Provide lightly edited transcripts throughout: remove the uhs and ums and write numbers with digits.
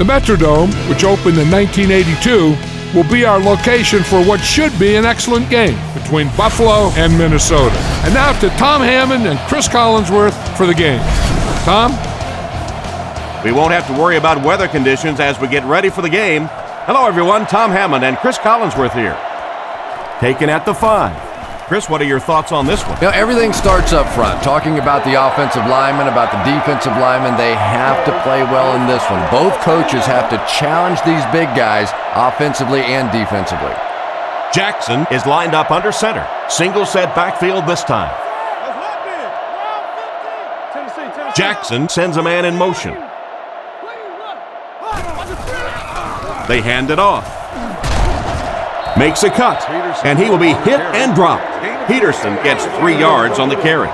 The Metrodome, which opened in 1982, will be our location for what should be an excellent game between Buffalo and Minnesota. And now to Tom Hammond and Chris Collinsworth for the game. Tom? We won't have to worry about weather conditions as we get ready for the game. Hello, everyone. Tom Hammond and Chris Collinsworth here. Taken at the 5. Chris, what are your thoughts on this one? You know, everything starts up front. Talking about the offensive linemen, about the defensive linemen, they have to play well in this one. Both coaches have to challenge these big guys offensively and defensively. Jackson is lined up under center. Single set backfield this time. Jackson sends a man in motion. They hand it off. Makes a cut, and he will be hit and dropped. Peterson gets 3 yards on the carry.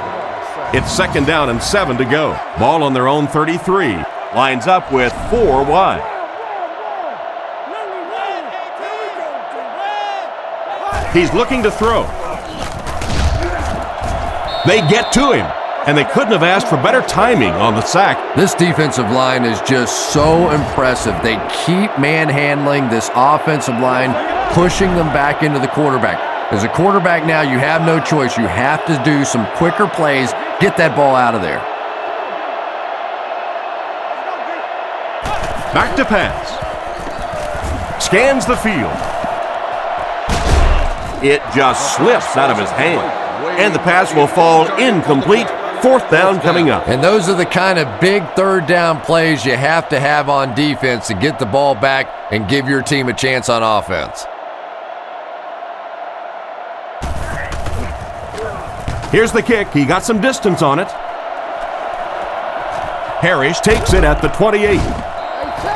It's 2nd down and 7 to go. Ball on their own 33. Lines up with 4 wide. He's looking to throw. They get to him, and they couldn't have asked for better timing on the sack. This defensive line is just so impressive. They keep manhandling this offensive line, pushing them back into the quarterback. As a quarterback now, you have no choice. You have to do some quicker plays, get that ball out of there. Back to pass. Scans the field. It just slips out of his hand, and the pass will fall incomplete. 4th down coming up. And those are the kind of big 3rd down plays you have to have on defense to get the ball back and give your team a chance on offense. Here's the kick. He got some distance on it. Parrish takes it at the 28.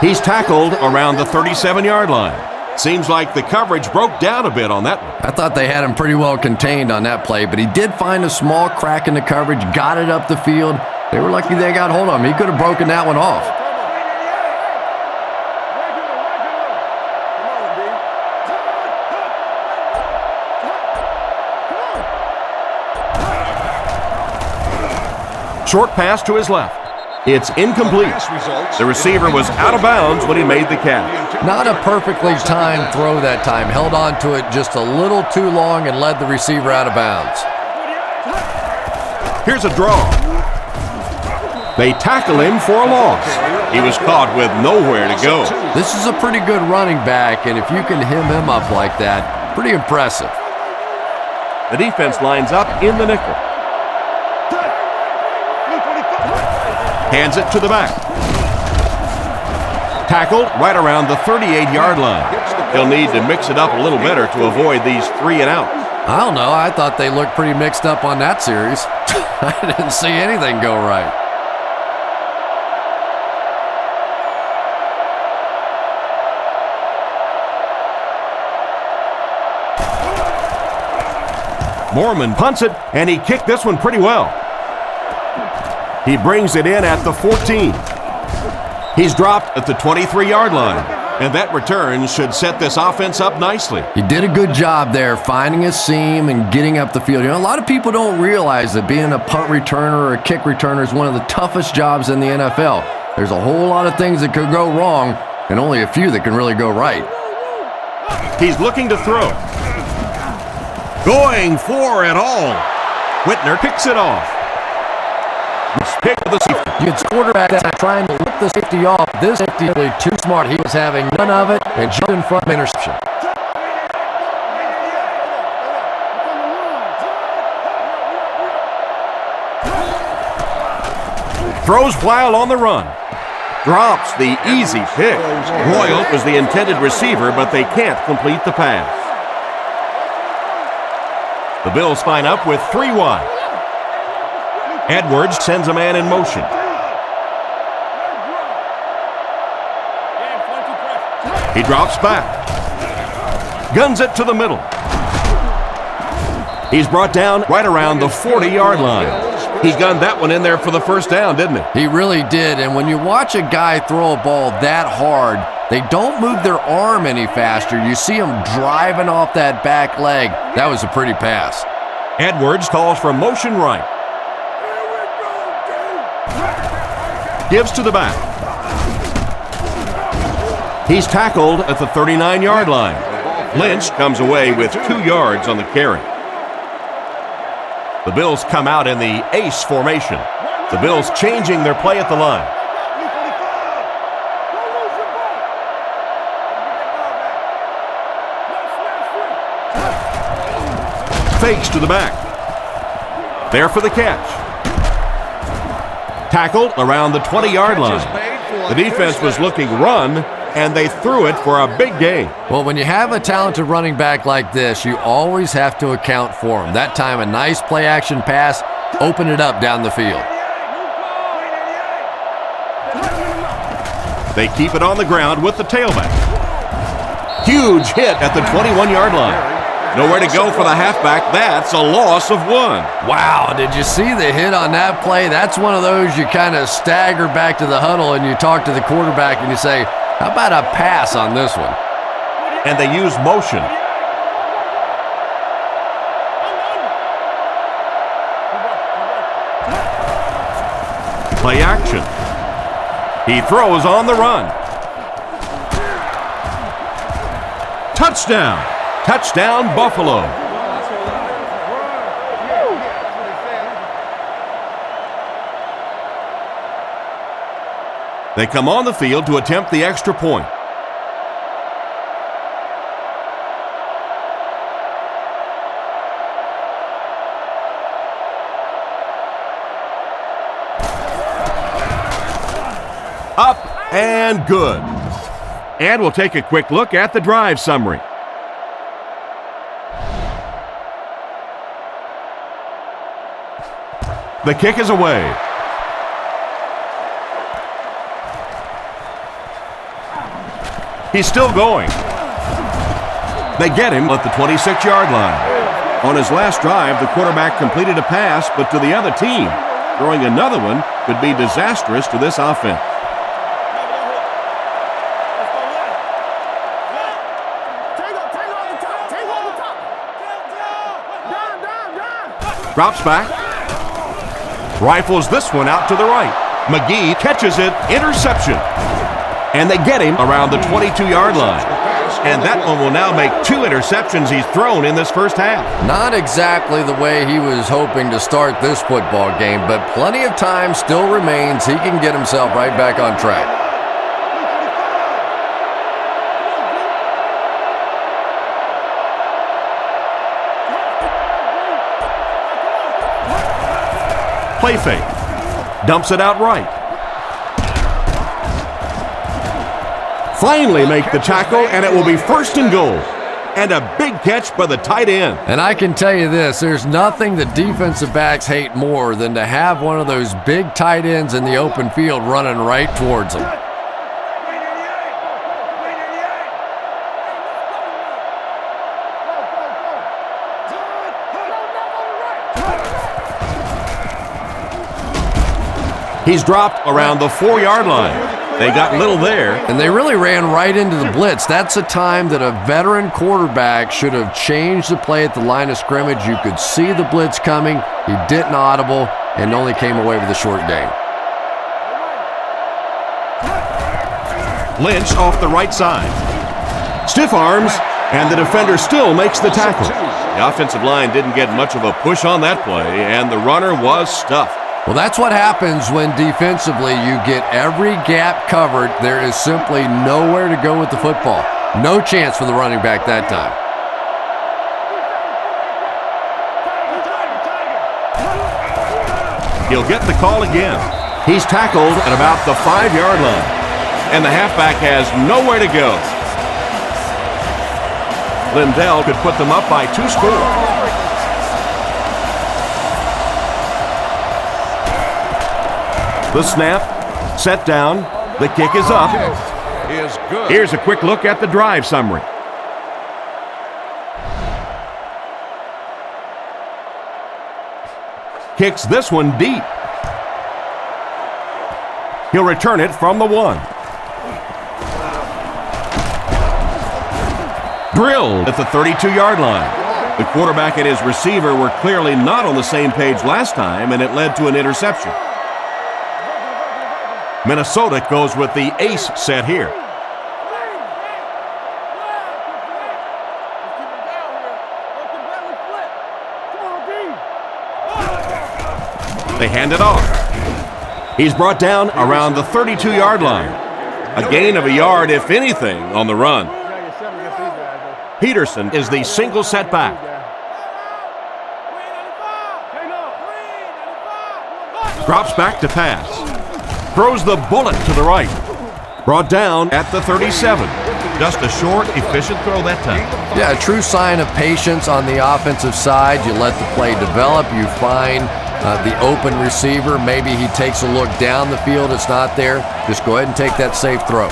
He's tackled around the 37-yard line. Seems like the coverage broke down a bit on that one. I thought they had him pretty well contained on that play, but he did find a small crack in the coverage, got it up the field. They were lucky they got hold of him. He could have broken that one off. Short pass to his left. It's incomplete. The receiver was out of bounds when he made the catch. Not a perfectly timed throw that time. Held on to it just a little too long and led the receiver out of bounds. Here's a draw. They tackle him for a loss. He was caught with nowhere to go. This is a pretty good running back, and if you can hem him up like that, pretty impressive. The defense lines up in the nickel. Hands it to the back. Tackled right around the 38-yard line. He'll need to mix it up a little better to avoid these 3 and out. I don't know. I thought they looked pretty mixed up on that series. I didn't see anything go right. Mormon punts it, and he kicked this one pretty well. He brings it in at the 14. He's dropped at the 23-yard line, and that return should set this offense up nicely. He did a good job there finding a seam and getting up the field. You know, a lot of people don't realize that being a punt returner or a kick returner is one of the toughest jobs in the NFL. There's a whole lot of things that could go wrong and only a few that can really go right. He's looking to throw. Going for it all. Whitner picks it off. Pick of the safety. You get quarterback that trying to lift the safety off. This safety is really too smart. He was having none of it and jumped in front of interception. Throws while on the run. Drops the easy pick. Royal was the intended receiver, but they can't complete the pass. The Bills line up with 3 wide. Edwards sends a man in motion. He drops back. Guns it to the middle. He's brought down right around the 40-yard line. He gunned that one in there for the 1st down, didn't he? He really did, and when you watch a guy throw a ball that hard, they don't move their arm any faster. You see him driving off that back leg. That was a pretty pass. Edwards calls for motion right. Gives to the back. He's tackled at the 39-yard line. Lynch comes away with 2 yards on the carry. The Bills come out in the ace formation. The Bills changing their play at the line. Fakes to the back. There for the catch. Tackled around the 20-yard line. The defense was looking run, and they threw it for a big gain. Well, when you have a talented running back like this, you always have to account for him. That time, a nice play-action pass opened it up down the field. They keep it on the ground with the tailback. Huge hit at the 21-yard line. Nowhere to go for the halfback. That's a loss of 1. Wow, did you see the hit on that play? That's one of those you kind of stagger back to the huddle and you talk to the quarterback and you say, how about a pass on this one? And they use motion. Play action. He throws on the run. Touchdown. Touchdown, Buffalo. They come on the field to attempt the extra point. Up and good. And we'll take a quick look at the drive summary. The kick is away. He's still going. They get him at the 26-yard line. On his last drive, the quarterback completed a pass, but to the other team. Throwing another one could be disastrous to this offense. Drops back. Rifles this one out to the right. McGee catches it. Interception. And they get him around the 22-yard line. And that one will now make 2 interceptions he's thrown in this first half. Not exactly the way he was hoping to start this football game, but plenty of time still remains. He can get himself right back on track. Play fake. Dumps it out right. Finally make the tackle, and it will be 1st and goal. And a big catch by the tight end. And I can tell you this, there's nothing that defensive backs hate more than to have one of those big tight ends in the open field running right towards them. He's dropped around the 4-yard line. They got little there. And they really ran right into the blitz. That's a time that a veteran quarterback should have changed the play at the line of scrimmage. You could see the blitz coming. He didn't audible and only came away with a short gain. Lynch off the right side. Stiff arms, and the defender still makes the tackle. The offensive line didn't get much of a push on that play, and the runner was stuffed. Well, that's what happens when defensively you get every gap covered. There is simply nowhere to go with the football. No chance for the running back that time. He'll get the call again. He's tackled at about the 5-yard line, and the halfback has nowhere to go. Lindell could put them up by 2 scores. The snap, set down, the kick is up. Here's a quick look at the drive summary. Kicks this one deep. He'll return it from the 1. Drilled at the 32-yard line. The quarterback and his receiver were clearly not on the same page last time, and it led to an interception. Minnesota goes with the ace set here. They hand it off. He's brought down around the 32-yard line. A gain of a yard, if anything, on the run. Peterson is the single setback. Drops back to pass. Throws the bullet to the right. Brought down at the 37. Just a short, efficient throw that time. Yeah, a true sign of patience on the offensive side. You let the play develop. You find the open receiver. Maybe he takes a look down the field. It's not there. Just go ahead and take that safe throw.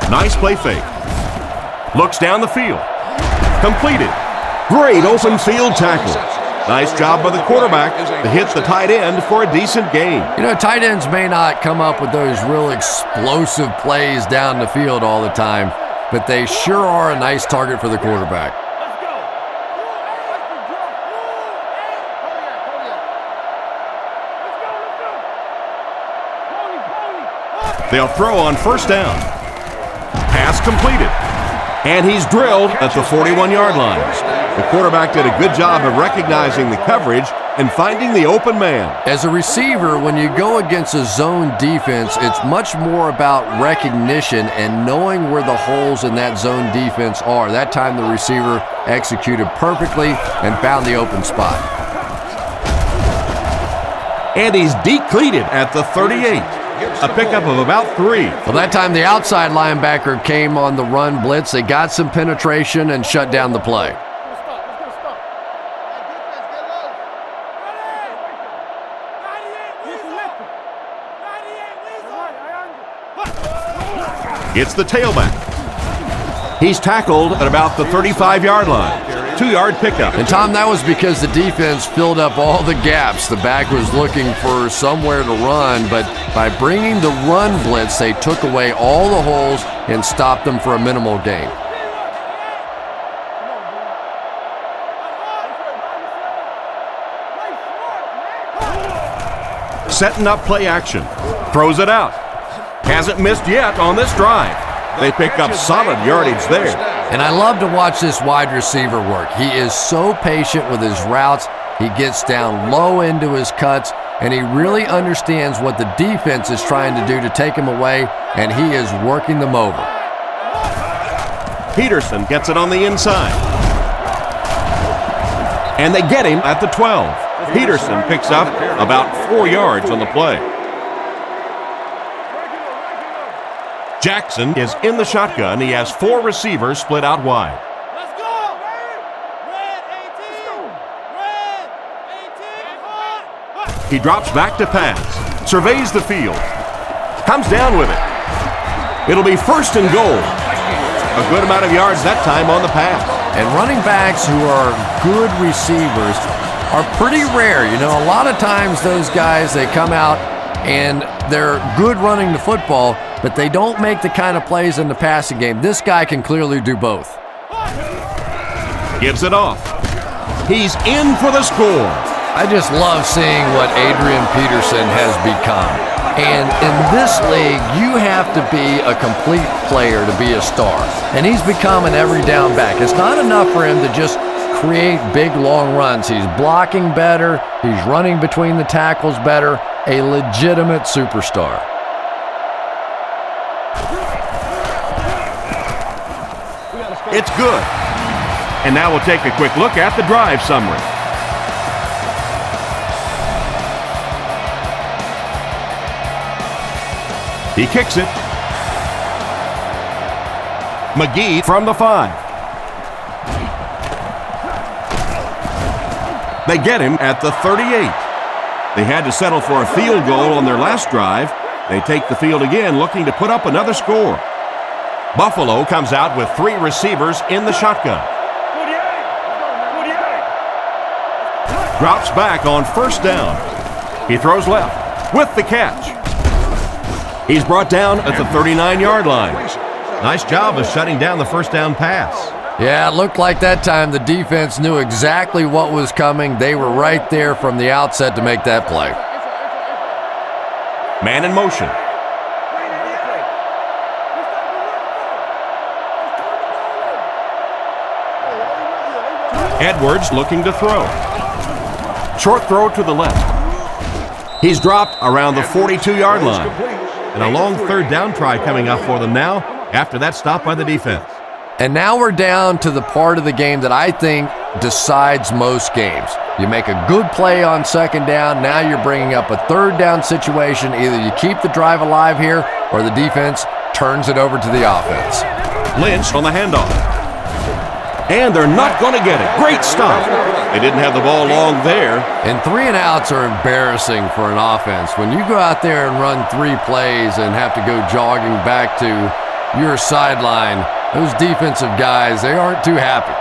Nice play fake. Looks down the field. Completed. Great open field tackle. Nice job by the quarterback to hit the tight end for a decent gain. You know, tight ends may not come up with those real explosive plays down the field all the time, but they sure are a nice target for the quarterback. They'll throw on first down. Pass completed. And he's drilled at the 41-yard line. The quarterback did a good job of recognizing the coverage and finding the open man. As a receiver, when you go against a zone defense, it's much more about recognition and knowing where the holes in that zone defense are. That time the receiver executed perfectly and found the open spot. And he's decleated at the 38. A pickup of about 3. Well, that time the outside linebacker came on the run blitz. They got some penetration and shut down the play. It's the tailback. He's tackled at about the 35-yard line. 2-yard pickup. And Tom, that was because the defense filled up all the gaps. The back was looking for somewhere to run, but by bringing the run blitz, they took away all the holes and stopped them for a minimal gain. Setting up play action. Throws it out. Hasn't missed yet on this drive. They pick up solid yardage there. And I love to watch this wide receiver work. He is so patient with his routes. He gets down low into his cuts, and he really understands what the defense is trying to do to take him away, and he is working them over. Peterson gets it on the inside. And they get him at the 12. Peterson picks up about 4 yards on the play. Jackson is in the shotgun. He has 4 receivers split out wide. Let's go! Red 18! He drops back to pass. Surveys the field. Comes down with it. It'll be first and goal. A good amount of yards that time on the pass. And running backs who are good receivers are pretty rare. You know, a lot of times those guys, they come out and they're good running the football, but they don't make the kind of plays in the passing game. This guy can clearly do both. Gives it off. He's in for the score. I just love seeing what Adrian Peterson has become. And in this league, you have to be a complete player to be a star. And he's become an every down back. It's not enough for him to just create big, long runs. He's blocking better. He's running between the tackles better. A legitimate superstar. It's good. And now we'll take a quick look at the drive summary. He kicks it. McGee from the 5. They get him at the 38. They had to settle for a field goal on their last drive. They take the field again, looking to put up another score. Buffalo comes out with 3 receivers in the shotgun. Drops back on first down. He throws left with the catch. He's brought down at the 39-yard line. Nice job of shutting down the first down pass. Yeah, it looked like that time the defense knew exactly what was coming. They were right there from the outset to make that play. Man in motion. Edwards looking to throw. Short throw to the left. He's dropped around the 42-yard line. And a long third down try coming up for them now after that stop by the defense. And now we're down to the part of the game that I think decides most games. You make a good play on second down, now you're bringing up a third down situation. Either you keep the drive alive here or the defense turns it over to the offense. Lynch on the handoff. And they're not going to get it. Great stop. They didn't have the ball long there. And 3-and-outs are embarrassing for an offense. When you go out there and run 3 plays and have to go jogging back to your sideline, those defensive guys, they aren't too happy.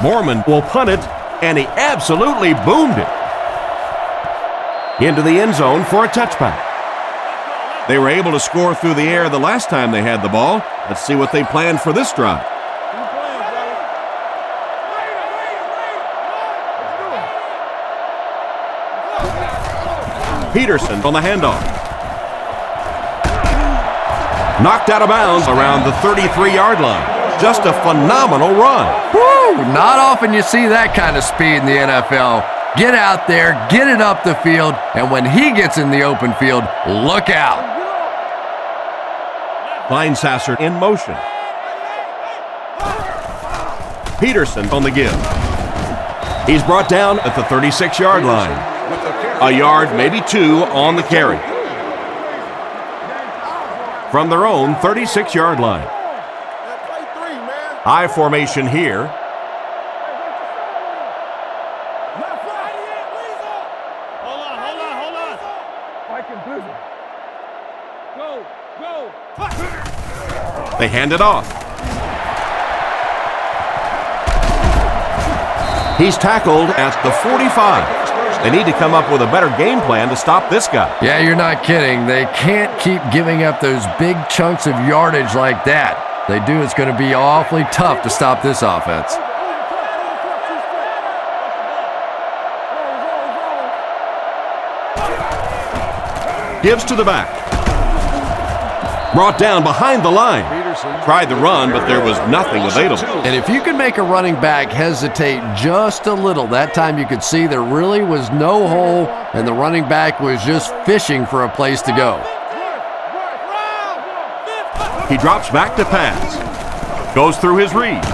Mormon will punt it, and he absolutely boomed it into the end zone for a touchback. They were able to score through the air the last time they had the ball. Let's see what they planned for this drive. Peterson on the handoff. Knocked out of bounds around the 33-yard line. Just a phenomenal run. Woo! Not often you see that kind of speed in the NFL. Get out there, get it up the field, and when he gets in the open field, look out. Linesasser in motion. Peterson on the give. He's brought down at the 36-yard line. A yard, maybe 2 on the carry. From their own 36-yard line. High formation here. They hand it off. He's tackled at the 45. They need to come up with a better game plan to stop this guy. Yeah, you're not kidding. They can't keep giving up those big chunks of yardage like that. They do, it's going to be awfully tough to stop this offense. Gives to the back. Brought down behind the line. Tried the run, but there was nothing available. And if you can make a running back hesitate just a little, that time you could see there really was no hole, and the running back was just fishing for a place to go. He drops back to pass. Goes through his read.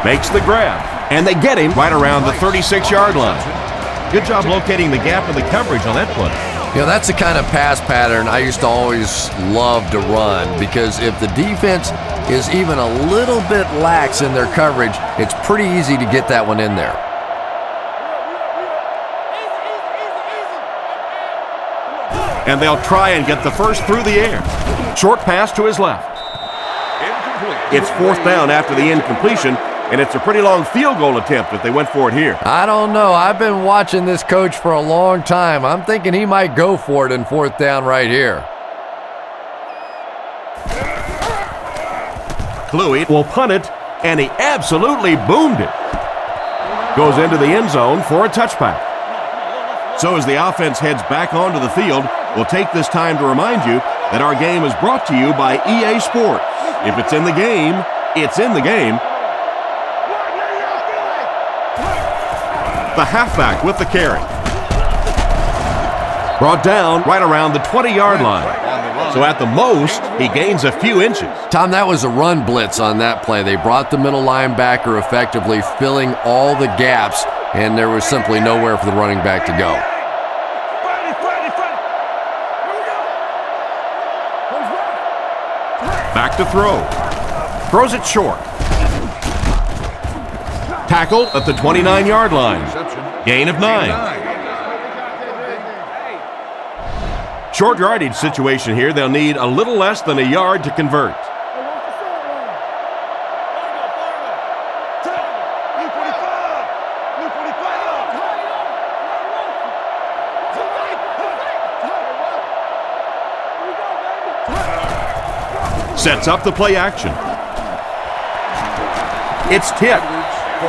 Makes the grab. And they get him right around the 36-yard line. Good job locating the gap in the coverage on that play. You know, that's the kind of pass pattern I used to always love to run, because if the defense is even a little bit lax in their coverage, it's pretty easy to get that one in there. And they'll try and get the first through the air. Short pass to his left. It's 4th down after the incompletion, and it's a pretty long field goal attempt if they went for it here. I don't know. I've been watching this coach for a long time. I'm thinking he might go for it in 4th down right here. Kluwe will punt it, and he absolutely boomed it. Goes into the end zone for a touchback. So as the offense heads back onto the field, we'll take this time to remind you that our game is brought to you by EA Sports. If it's in the game, it's in the game. The halfback with the carry. Brought down right around the 20-yard line. So at the most, he gains a few inches. Tom, that was a run blitz on that play. They brought the middle linebacker effectively, filling all the gaps, and there was simply nowhere for the running back to go. Back to throw. Throws it short. Tackled at the 29-yard line. Gain of 9. Short yardage situation here. They'll need a little less than a yard to convert. Sets up the play action. It's tipped,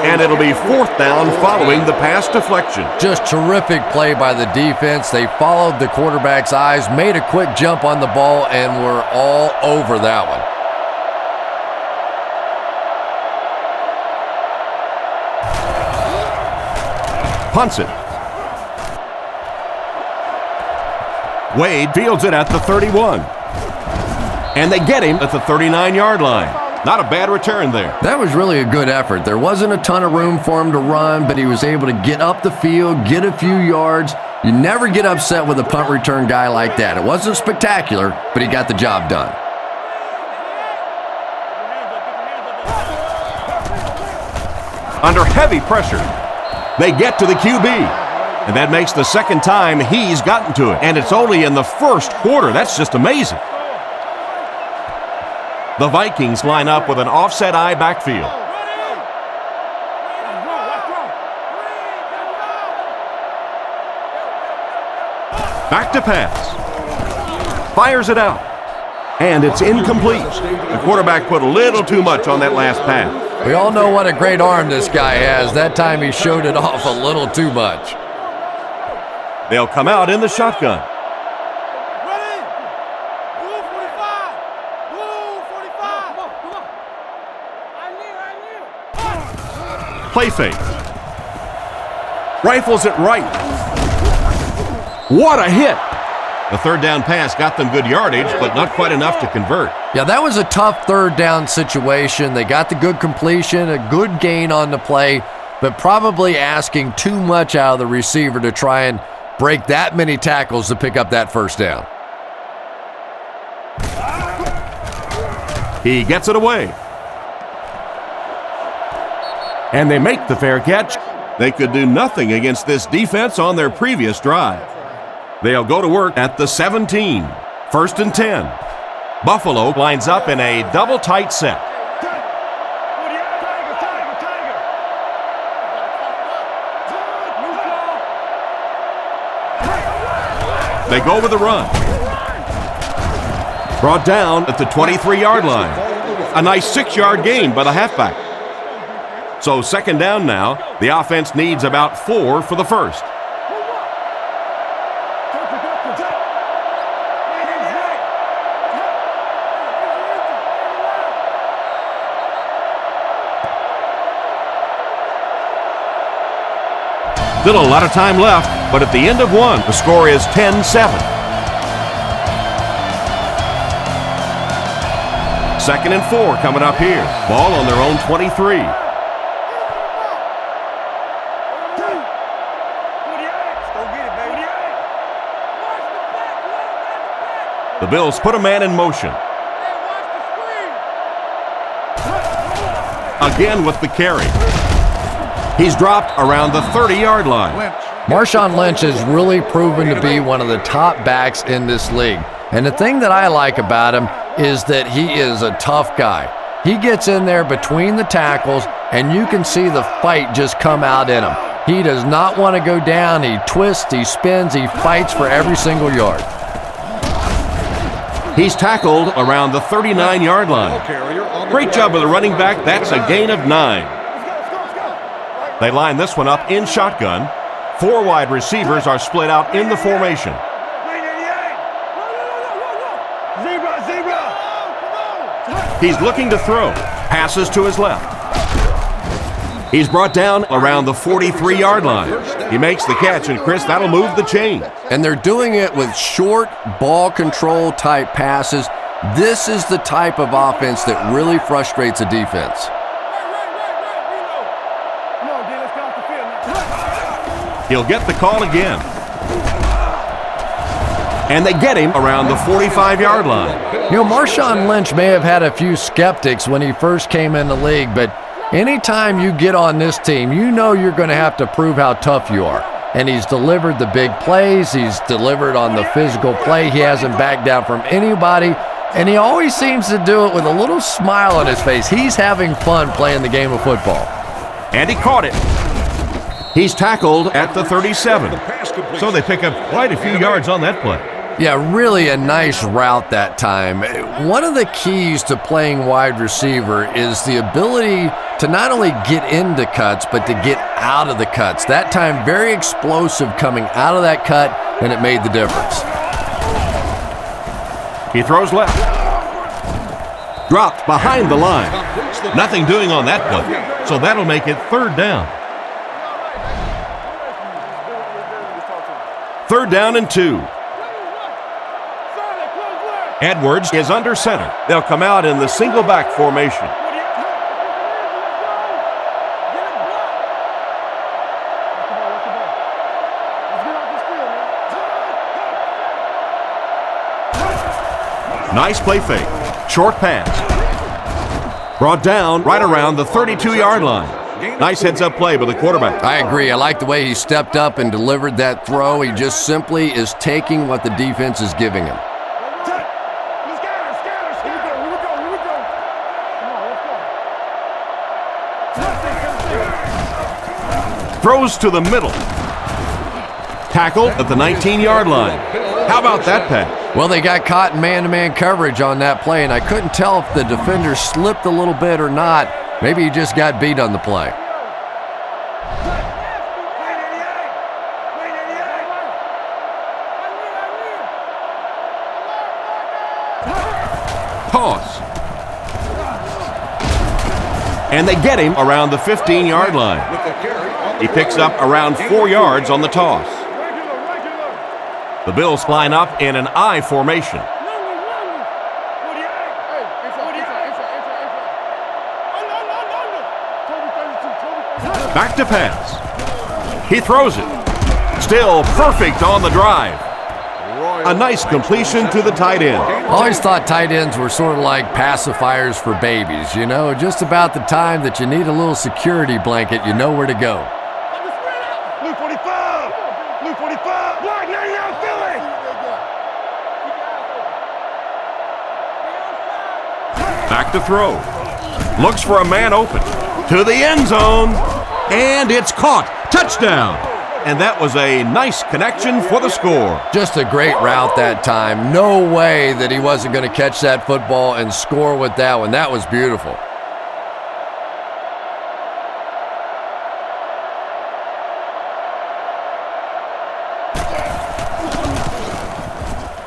and it'll be 4th down following the pass deflection. Just terrific play by the defense. They followed the quarterback's eyes, made a quick jump on the ball, and were all over that one. punts it. Wade fields it at the 31. And they get him at the 39-yard line. Not a bad return there. That was really a good effort. There wasn't a ton of room for him to run, but he was able to get up the field, get a few yards. You never get upset with a punt return guy like that. It wasn't spectacular, but he got the job done. Under heavy pressure, they get to the QB. And that makes the second time he's gotten to it. And it's only in the first quarter. That's just amazing. The Vikings line up with an offset eye backfield. Back to pass. Fires it out. And it's incomplete. The quarterback put a little too much on that last pass. We all know what a great arm this guy has. That time he showed it off a little too much. They'll come out in the shotgun. Play fake. Rifles it right. What a hit. The third down pass got them good yardage, but not quite enough to convert. Yeah, that was a tough third down situation. They got the good completion, a good gain on the play, but probably asking too much out of the receiver to try and break that many tackles to pick up that first down. He gets it away. And they make the fair catch. They could do nothing against this defense on their previous drive. They'll go to work at the 17. 1st and 10. Buffalo lines up in a double tight set. They go with a run. Brought down at the 23-yard line. A nice 6-yard gain by the halfback. So 2nd down now. The offense needs about 4 for the first. Still a lot of time left, but at the end of one, the score is 10-7. 2nd and 4 coming up here. Ball on their own 23. The Bills put a man in motion. Again with the carry. He's dropped around the 30-yard line. Marshawn Lynch has really proven to be one of the top backs in this league. And the thing that I like about him is that he is a tough guy. He gets in there between the tackles, and you can see the fight just come out in him. He does not want to go down. He twists, he spins, he fights for every single yard. He's tackled around the 39-yard line. Great job of the running back. That's a gain of 9. They line this one up in shotgun. 4 wide receivers are split out in the formation. He's looking to throw. Passes to his left. He's brought down around the 43-yard line. He makes the catch, and Chris, that'll move the chain. And they're doing it with short ball control type passes. This is the type of offense that really frustrates a defense. He'll get the call again. And they get him around the 45-yard line. You know, Marshawn Lynch may have had a few skeptics when he first came in the league, but anytime you get on this team, you know you're going to have to prove how tough you are. And he's delivered the big plays. He's delivered on the physical play. He hasn't backed down from anybody. And he always seems to do it with a little smile on his face. He's having fun playing the game of football. And he caught it. He's tackled at the 37. So they pick up quite a few yards on that play. Yeah, really a nice route that time. One of the keys to playing wide receiver is the ability to not only get into cuts, but to get out of the cuts. That time, very explosive coming out of that cut, and it made the difference. He throws left. Dropped behind the line. Nothing doing on that play, so that'll make it 3rd down. 3rd down and 2. Edwards is under center. They'll come out in the single back formation. Nice play fake. Short pass. Brought down right around the 32-yard line. Nice heads-up play by the quarterback. I agree. I like the way he stepped up and delivered that throw. He just simply is taking what the defense is giving him. Throws to the middle. Tackled at the 19-yard line. How about that pass? Well, they got caught in man-to-man coverage on that play, and I couldn't tell if the defender slipped a little bit or not. Maybe he just got beat on the play. Toss. And they get him around the 15-yard line. He picks up around 4 yards on the toss. The Bills line up in an I formation. Back to pass. He throws it. Still perfect on the drive. A nice completion to the tight end. Always thought tight ends were sort of like pacifiers for babies, you know, just about the time that you need a little security blanket, you know where to go. Blue 45! Blue 45! Black 99 Philly! Back to throw. Looks for a man open. To the end zone. And it's caught. Touchdown. And that was a nice connection for the score. Just a great route that time. No way that he wasn't going to catch that football and score with that one. That was beautiful.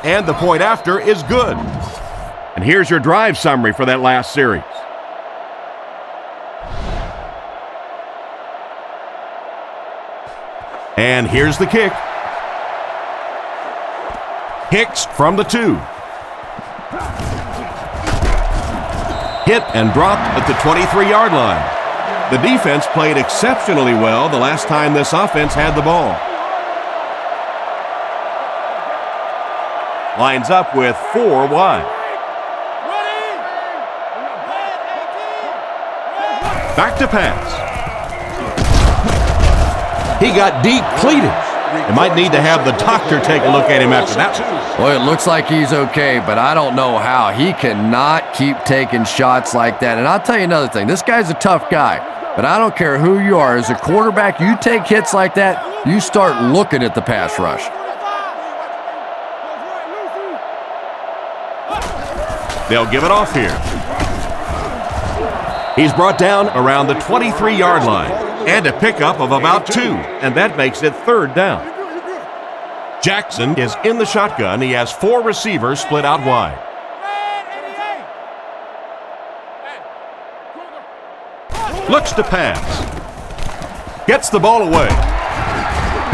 And the point after is good. And here's your drive summary for that last series. And here's the kick. Hicks from the 2. Hit and dropped at the 23-yard line. The defense played exceptionally well the last time this offense had the ball. Lines up with 4 wide. Back to pass. He got deep cleated. They might need to have the doctor take a look at him after that. Boy, it looks like he's okay, but I don't know how. He cannot keep taking shots like that. And I'll tell you another thing. This guy's a tough guy, but I don't care who you are. As a quarterback, you take hits like that, you start looking at the pass rush. They'll give it off here. He's brought down around the 23-yard line. And a pickup of about 2, and that makes it 3rd down. Jackson is in the shotgun. He has 4 receivers split out wide. Looks to pass. Gets the ball away.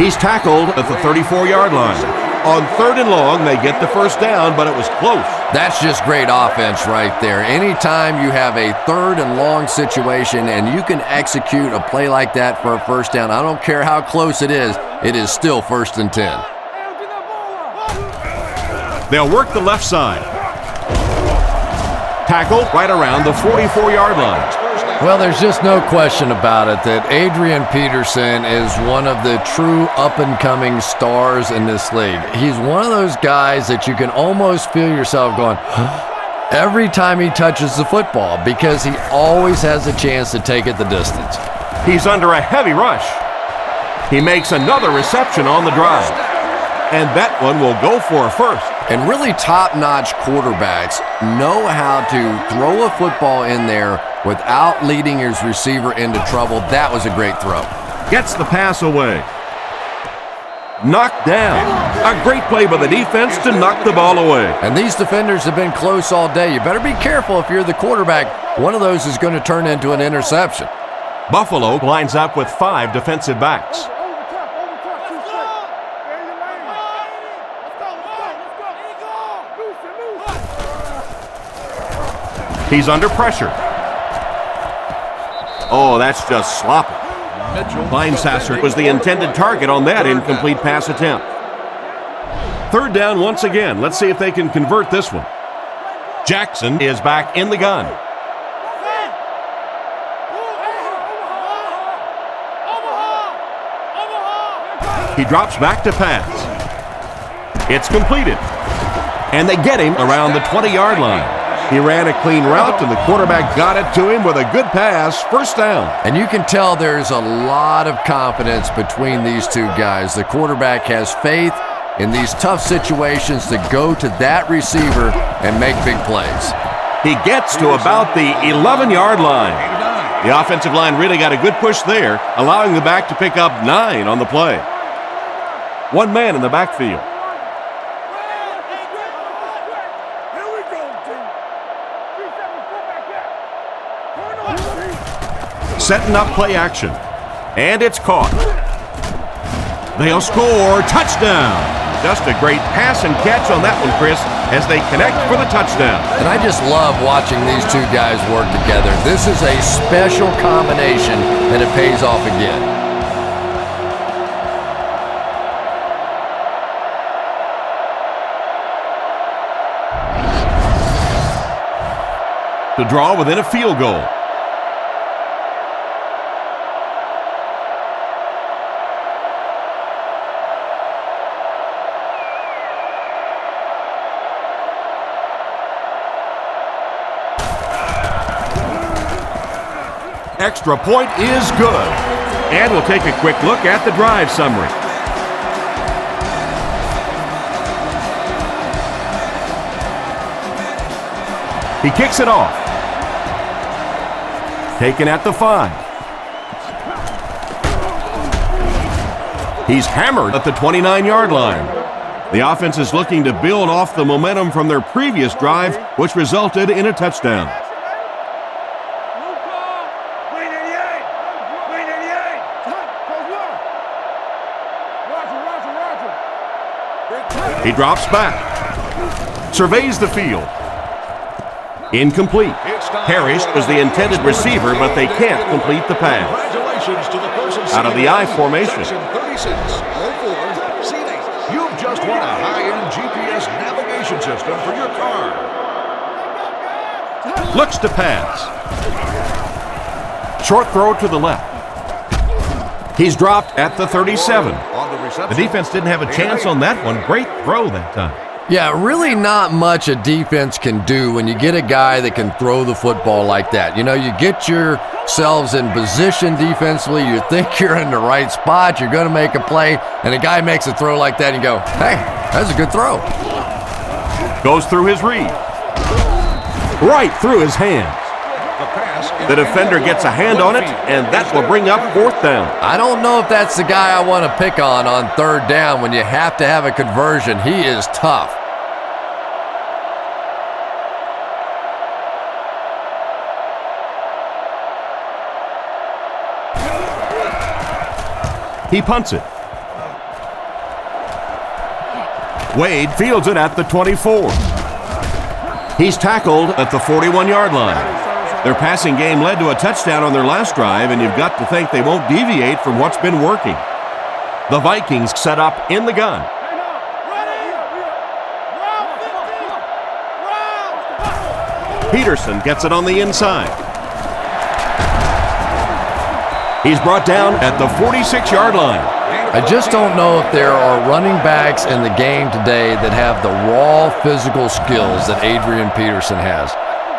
He's tackled at the 34-yard line. On 3rd and long, they get the 1st down, but it was close. That's just great offense right there. Anytime you have a 3rd and long situation and you can execute a play like that for a 1st down, I don't care how close it is still 1st and 10. They'll work the left side. Tackle right around the 44-yard line. Well, there's just no question about it that Adrian Peterson is one of the true up-and-coming stars in this league. He's one of those guys that you can almost feel yourself going every time he touches the football because he always has a chance to take it the distance. He's under a heavy rush. He makes another reception on the drive. And that one will go for a 1st. And really top-notch quarterbacks know how to throw a football in there without leading his receiver into trouble. That was a great throw. Gets the pass away. Knocked down. A great play by the defense to knock the ball away. And these defenders have been close all day. You better be careful if you're the quarterback. One of those is going to turn into an interception. Buffalo lines up with 5 defensive backs. He's under pressure. Oh, that's just sloppy. Linesasser was the intended target on that incomplete pass attempt. Third down once again. Let's see if they can convert this one. Jackson is back in the gun. He drops back to pass. It's completed. And they get him around the 20-yard line. He ran a clean route, and the quarterback got it to him with a good pass. First down. And you can tell there's a lot of confidence between these two guys. The quarterback has faith in these tough situations to go to that receiver and make big plays. He gets to about the 11-yard line. The offensive line really got a good push there, allowing the back to pick up 9 on the play. One man in the backfield. Setting up play action. And it's caught. They'll score. Touchdown. Just a great pass and catch on that one, Chris, as they connect for the touchdown. And I just love watching these two guys work together. This is a special combination, and it pays off again. To draw within a field goal. Extra point is good. And we'll take a quick look at the drive summary. He kicks it off. Taken at the 5. He's hammered at the 29-yard line. The offense is looking to build off the momentum from their previous drive, which resulted in a touchdown. He drops back. Surveys the field. Incomplete. Parrish was the intended receiver, but they can't complete the pass. Out of the I formation. You've just won a high-end GPS navigation system for your car. Looks to pass. Short throw to the left. He's dropped at the 37. The defense didn't have a chance on that one. Great throw that time. Yeah, really not much a defense can do when you get a guy that can throw the football like that. You know, you get yourselves in position defensively, you think you're in the right spot, you're going to make a play, and a guy makes a throw like that and you go, hey, that's a good throw. Goes through his read. Right through his hands. The defender gets a hand on it, and that will bring up fourth down. I don't know if that's the guy I want to pick on third down when you have to have a conversion. He is tough. He punts it. Wade fields it at the 24. He's tackled at the 41-yard line. Their passing game led to a touchdown on their last drive, and you've got to think they won't deviate from what's been working. The Vikings set up in the gun. Peterson gets it on the inside. He's brought down at the 46-yard line. I just don't know if there are running backs in the game today that have the raw physical skills that Adrian Peterson has.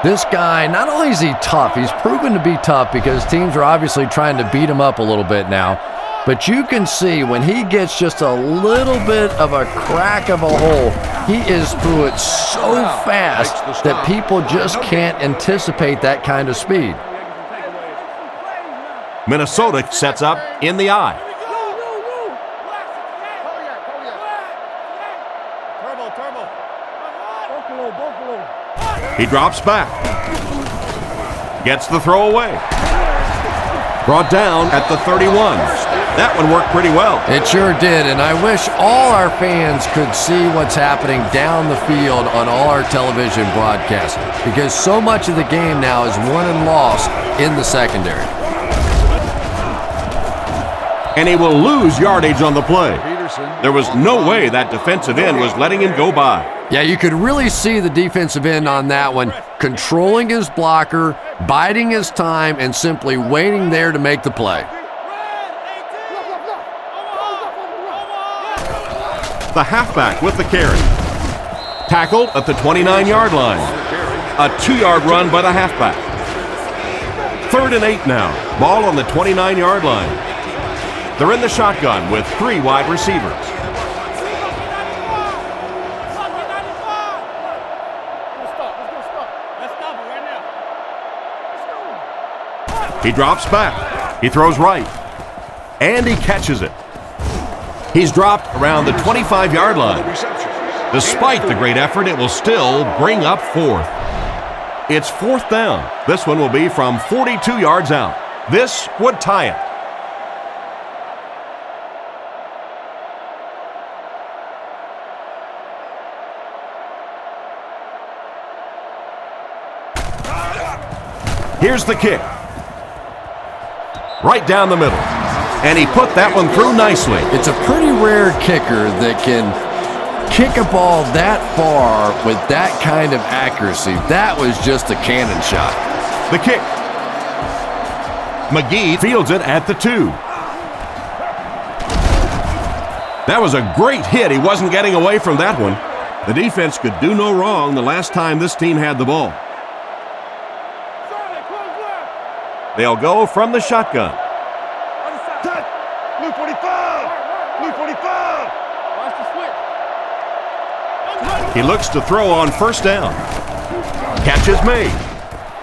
This guy, not only is he tough, he's proven to be tough because teams are obviously trying to beat him up a little bit now. But you can see when he gets just a little bit of a crack of a hole, he is through it so fast that people just can't anticipate that kind of speed. Minnesota sets up in the I. He drops back. Gets the throw away. Brought down at the 31. That one worked pretty well. It sure did, and I wish all our fans could see what's happening down the field on all our television broadcasts, because so much of the game now is won and lost in the secondary. And he will lose yardage on the play. There was no way that defensive end was letting him go by. Yeah, you could really see the defensive end on that one, controlling his blocker, biding his time, and simply waiting there to make the play. The halfback with the carry. Tackled at the 29-yard line. A 2-yard run by the halfback. 3rd and 8 now. Ball on the 29-yard line. They're in the shotgun with 3 wide receivers. He drops back. He throws right. And he catches it. He's dropped around the 25-yard line. Despite the great effort, it will still bring up 4th. It's 4th down. This one will be from 42 yards out. This would tie it. Here's the kick. Right down the middle. And he put that one through nicely. It's a pretty rare kicker that can kick a ball that far with that kind of accuracy. That was just a cannon shot. The kick. McGee fields it at the 2. That was a great hit. He wasn't getting away from that one. The defense could do no wrong the last time this team had the ball. They'll go from the shotgun. Blue 45. Blue 45. Watch the switch. He looks to throw on 1st down. Catch is made.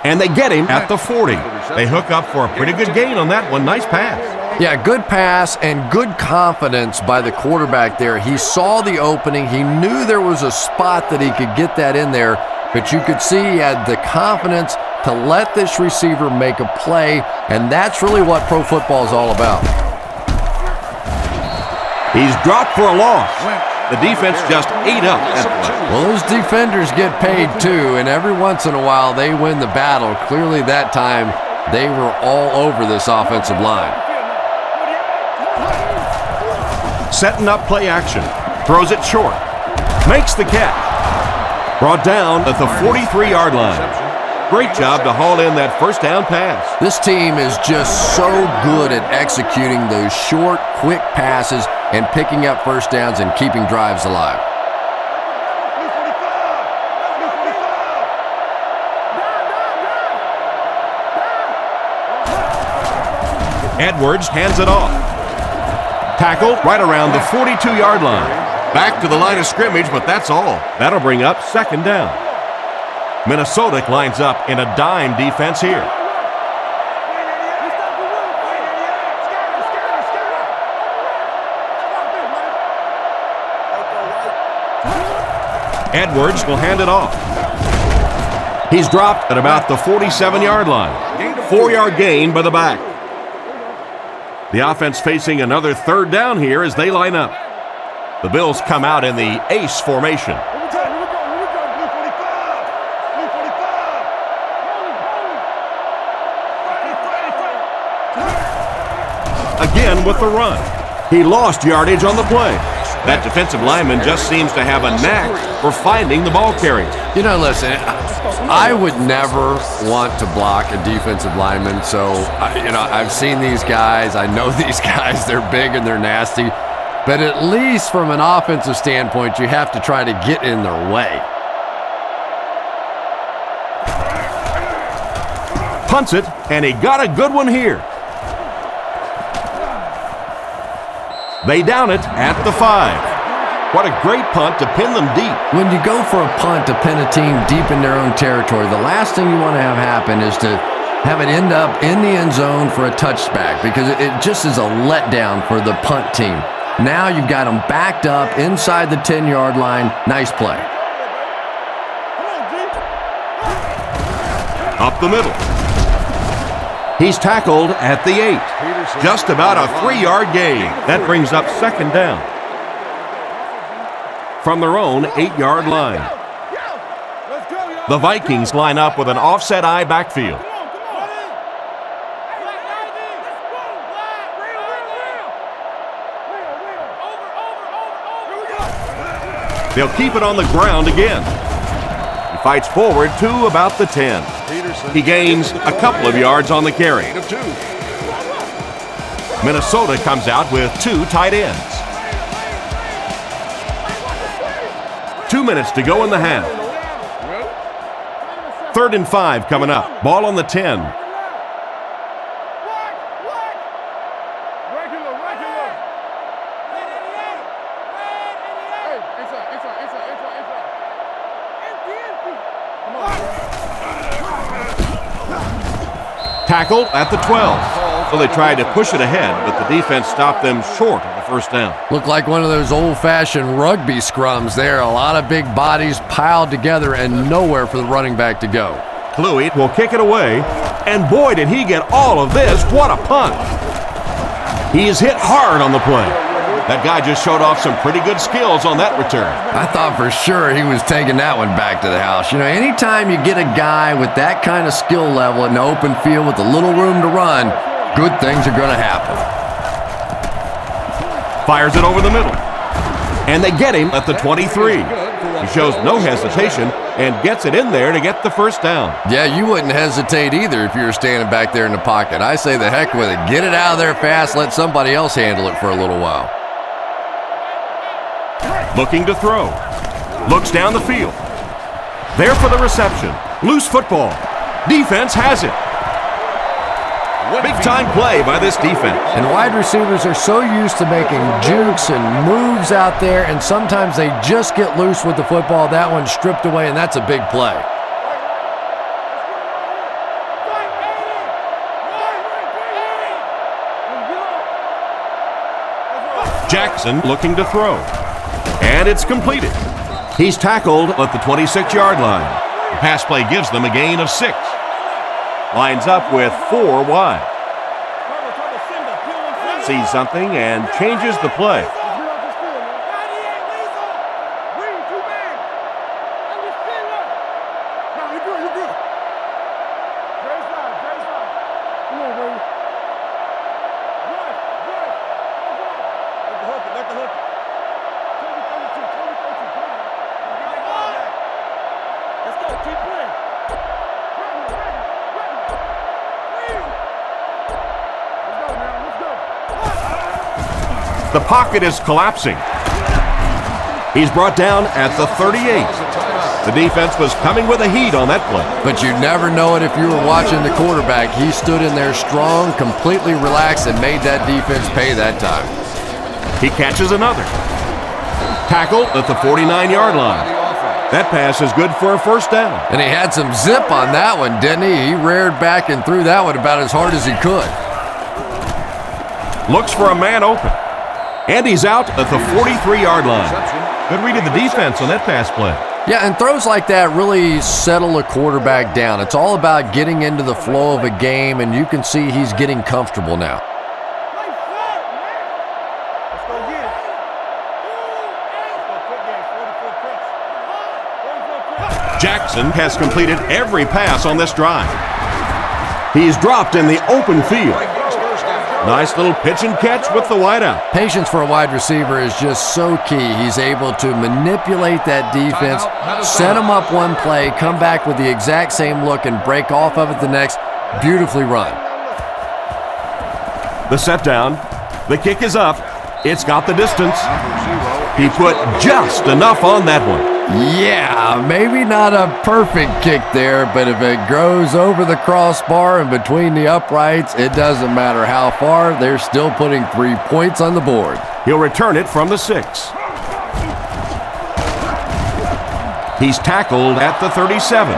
And they get him at the 40. They hook up for a pretty good gain on that one. Nice pass. Yeah, good pass and good confidence by the quarterback there. He saw the opening. He knew there was a spot that he could get that in there, but you could see he had the confidence to let this receiver make a play, and that's really what pro football is all about. He's dropped for a loss. The defense just ate up that play. Well, those defenders get paid too, and every once in a while they win the battle. Clearly that time they were all over this offensive line. Setting up play action. Throws it short. Makes the catch. Brought down at the 43-yard line. Great job to haul in that 1st down pass. This team is just so good at executing those short, quick passes and picking up 1st downs and keeping drives alive. Edwards hands it off. Tackled right around the 42-yard line. Back to the line of scrimmage, but that's all. That'll bring up 2nd down. Minnesota lines up in a dime defense here. Edwards will hand it off. He's dropped at about the 47-yard line. 4-yard gain by the back. The offense facing another 3rd down here as they line up. The Bills come out in the ace formation. Again with the run. He lost yardage on the play. That defensive lineman just seems to have a knack for finding the ball carrier. You know, listen, I would never want to block a defensive lineman. So, I've seen these guys. I know these guys. They're big and they're nasty. But at least from an offensive standpoint, you have to try to get in their way. Punts it, and he got a good one here. They down it at the 5. What a great punt to pin them deep. When you go for a punt to pin a team deep in their own territory, the last thing you want to have happen is to have it end up in the end zone for a touchback, because it just is a letdown for the punt team. Now you've got them backed up inside the 10-yard line. Nice play. Up the middle. He's tackled at the 8. Just about a 3-yard gain. That brings up second down. From their own 8-yard line. The Vikings line up with an offset eye backfield. They'll keep it on the ground again. He fights forward to about the 10. He gains a couple of yards on the carry. Minnesota comes out with 2 tight ends. 2 minutes to go in the half. 3rd and 5 coming up. Ball on the 10. Tackled at the 12. So they tried to push it ahead, but the defense stopped them short of the first down. Looked like one of those old-fashioned rugby scrums there. A lot of big bodies piled together and nowhere for the running back to go. Kluit will kick it away, and boy, did he get all of this. What a punt. He is hit hard on the play. That guy just showed off some pretty good skills on that return. I thought for sure he was taking that one back to the house. You know, anytime you get a guy with that kind of skill level in the open field with a little room to run, good things are going to happen. Fires it over the middle. And they get him at the 23. He shows no hesitation and gets it in there to get the first down. Yeah, you wouldn't hesitate either if you were standing back there in the pocket. I say the heck with it. Get it out of there fast. Let somebody else handle it for a little while. Looking to throw. Looks down the field. There for the reception. Loose football. Defense has it. Big-time play by this defense. And wide receivers are so used to making jukes and moves out there, and sometimes they just get loose with the football. That one's stripped away, and that's a big play. Jackson looking to throw. And it's completed. He's tackled at the 26-yard line. The pass play gives them a gain of 6. Lines up with 4 wide. Sees something and changes the play. The pocket is collapsing. He's brought down at the 38. The defense was coming with a heat on that play. But you never know it if you were watching the quarterback. He stood in there strong, completely relaxed, and made that defense pay that time. He catches another. Tackled at the 49-yard line. That pass is good for a first down. And he had some zip on that one, didn't he? He reared back and threw that one about as hard as he could. Looks for a man open. And he's out at the 43-yard line. Good read of the defense on that pass play. Yeah, and throws like that really settle a quarterback down. It's all about getting into the flow of a game, and you can see he's getting comfortable now. Jackson has completed every pass on this drive. He's dropped in the open field. Nice little pitch and catch with the wideout. Patience for a wide receiver is just so key. He's able to manipulate that defense, set them up one play, come back with the exact same look, and break off of it the next. Beautifully run. The set down. The kick is up. It's got the distance. He put just enough on that one. Yeah, maybe not a perfect kick there, but if it goes over the crossbar and between the uprights, it doesn't matter how far, they're still putting 3 points on the board. He'll return it from the 6. He's tackled at the 37.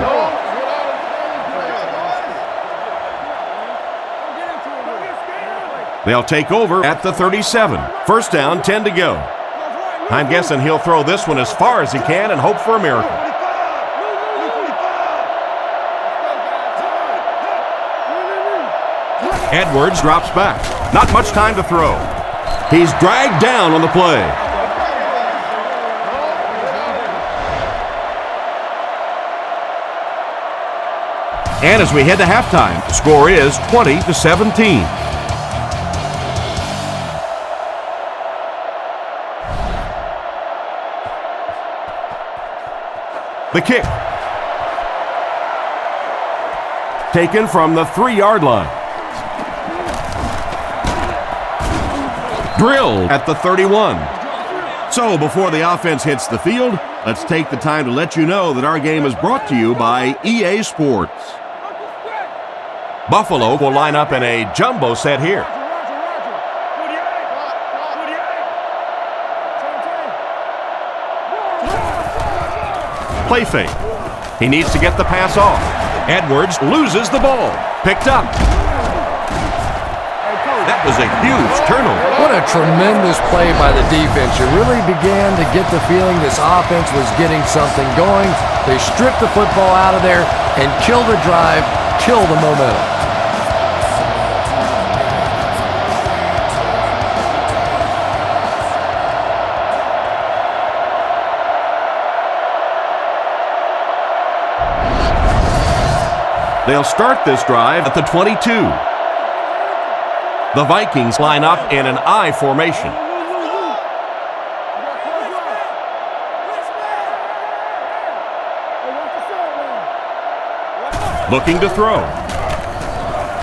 They'll take over at the 37. First down, 10 to go. I'm guessing he'll throw this one as far as he can and hope for a miracle. Edwards drops back. Not much time to throw. He's dragged down on the play. And as we head to halftime, the score is 20-17. The kick. Taken from the 3-yard line. Drilled at the 31. So before the offense hits the field, let's take the time to let you know that our game is brought to you by EA Sports. Buffalo will line up in a jumbo set here. Play fake. He needs to get the pass off. Edwards loses the ball. Picked up. That was a huge turnover. What a tremendous play by the defense. You really began to get the feeling this offense was getting something going. They stripped the football out of there and killed the drive, killed the momentum. They'll start this drive at the 22. The Vikings line up in an I formation. Looking to throw.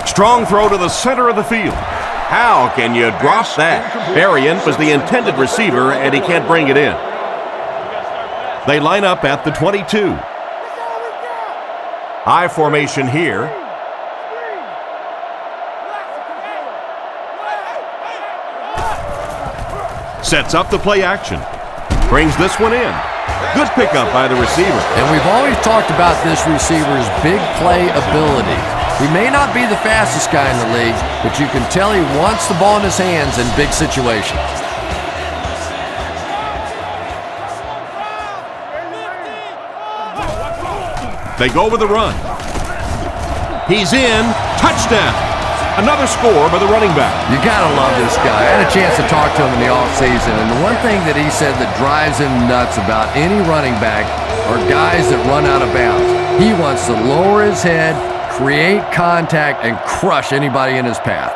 Strong throw to the center of the field. How can you drop that? Berrien was the intended receiver, and he can't bring it in. They line up at the 22. I formation here. Sets up the play action. Brings this one in. Good pickup by the receiver. And we've always talked about this receiver's big play ability. He may not be the fastest guy in the league, but you can tell he wants the ball in his hands in big situations. They go with the run. He's in. Touchdown. Another score by the running back. You gotta love this guy. I had a chance to talk to him in the offseason, and the one thing that he said that drives him nuts about any running back are guys that run out of bounds. He wants to lower his head, create contact, and crush anybody in his path.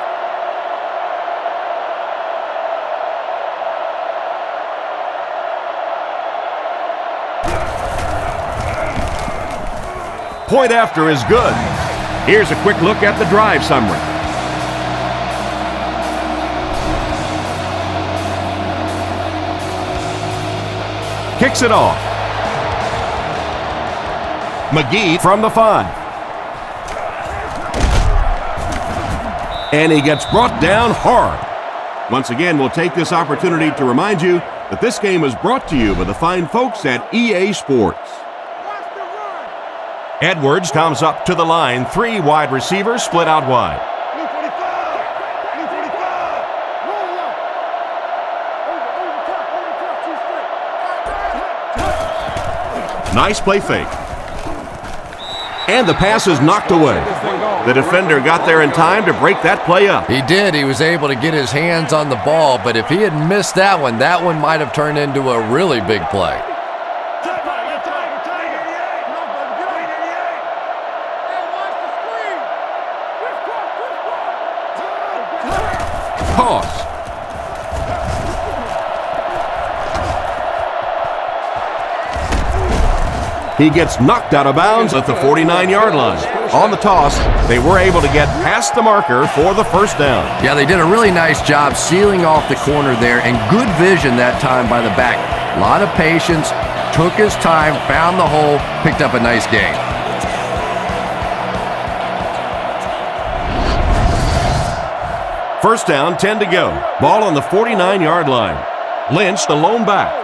Point after is good. Here's a quick look at the drive summary. Kicks it off. McGee from the 5. And he gets brought down hard. Once again, we'll take this opportunity to remind you that this game is brought to you by the fine folks at EA Sports. Edwards comes up to the line. 3 wide receivers split out wide. Nice play fake. And the pass is knocked away. The defender got there in time to break that play up. He did. He was able to get his hands on the ball, but if he had missed that one might have turned into a really big play. Toss. He gets knocked out of bounds at the 49-yard line. On the toss, they were able to get past the marker for the first down. Yeah, they did a really nice job sealing off the corner there, and good vision that time by the back. A lot of patience, took his time, found the hole, picked up a nice gain. First down, 10 to go. Ball on the 49-yard line. Lynch, the lone back.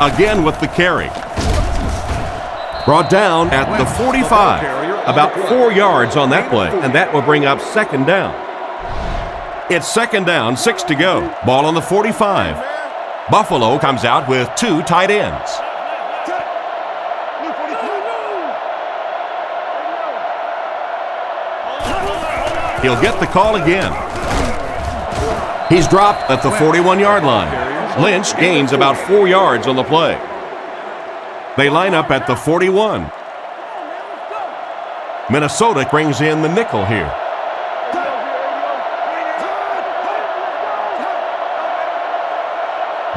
Again with the carry. Brought down at the 45. About 4 yards on that play, and that will bring up second down. It's second down, 6 to go. Ball on the 45. Buffalo comes out with 2 tight ends. He'll get the call again. He's dropped at the 41-yard line. Lynch gains about 4 yards on the play. They line up at the 41. Minnesota brings in the nickel here.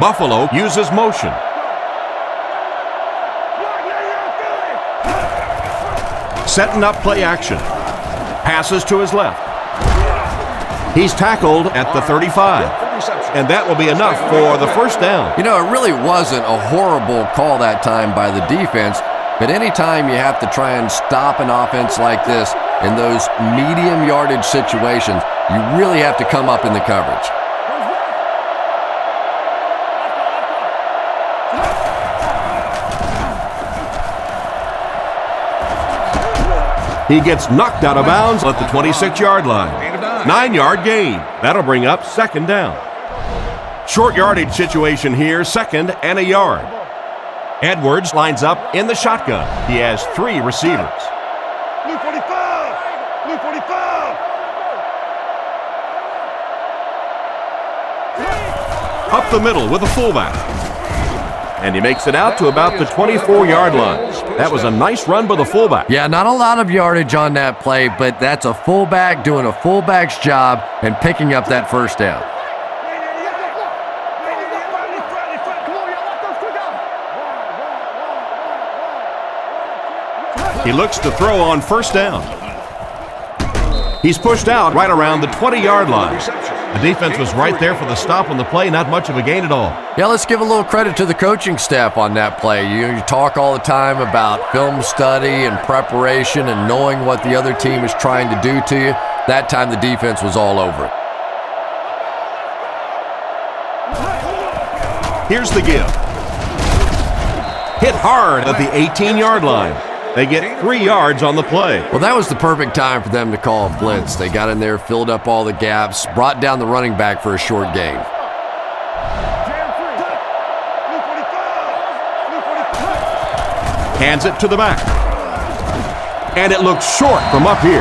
Buffalo uses motion. Setting up play action. Passes to his left. He's tackled at the 35. And that will be enough for the first down. You know, it really wasn't a horrible call that time by the defense, but anytime you have to try and stop an offense like this in those medium yardage situations, you really have to come up in the coverage. He gets knocked out of bounds at the 26-yard line. 9-yard gain. That'll bring up second down. Short yardage situation here, second and a yard. Edwards lines up in the shotgun. He has 3 receivers. Blue 45! Blue 45! Up the middle with a fullback. And he makes it out to about the 24-yard line. That was a nice run by the fullback. Yeah, not a lot of yardage on that play, but that's a fullback doing a fullback's job and picking up that first down. He looks to throw on first down. He's pushed out right around the 20-yard line. The defense was right there for the stop on the play, not much of a gain at all. Yeah, let's give a little credit to the coaching staff on that play. You talk all the time about film study and preparation and knowing what the other team is trying to do to you. That time the defense was all over it. Here's the give. Hit hard at the 18-yard line. They get 3 yards on the play. Well, that was the perfect time for them to call a blitz. They got in there, filled up all the gaps, brought down the running back for a short gain. Hands it to the back. And it looks short from up here.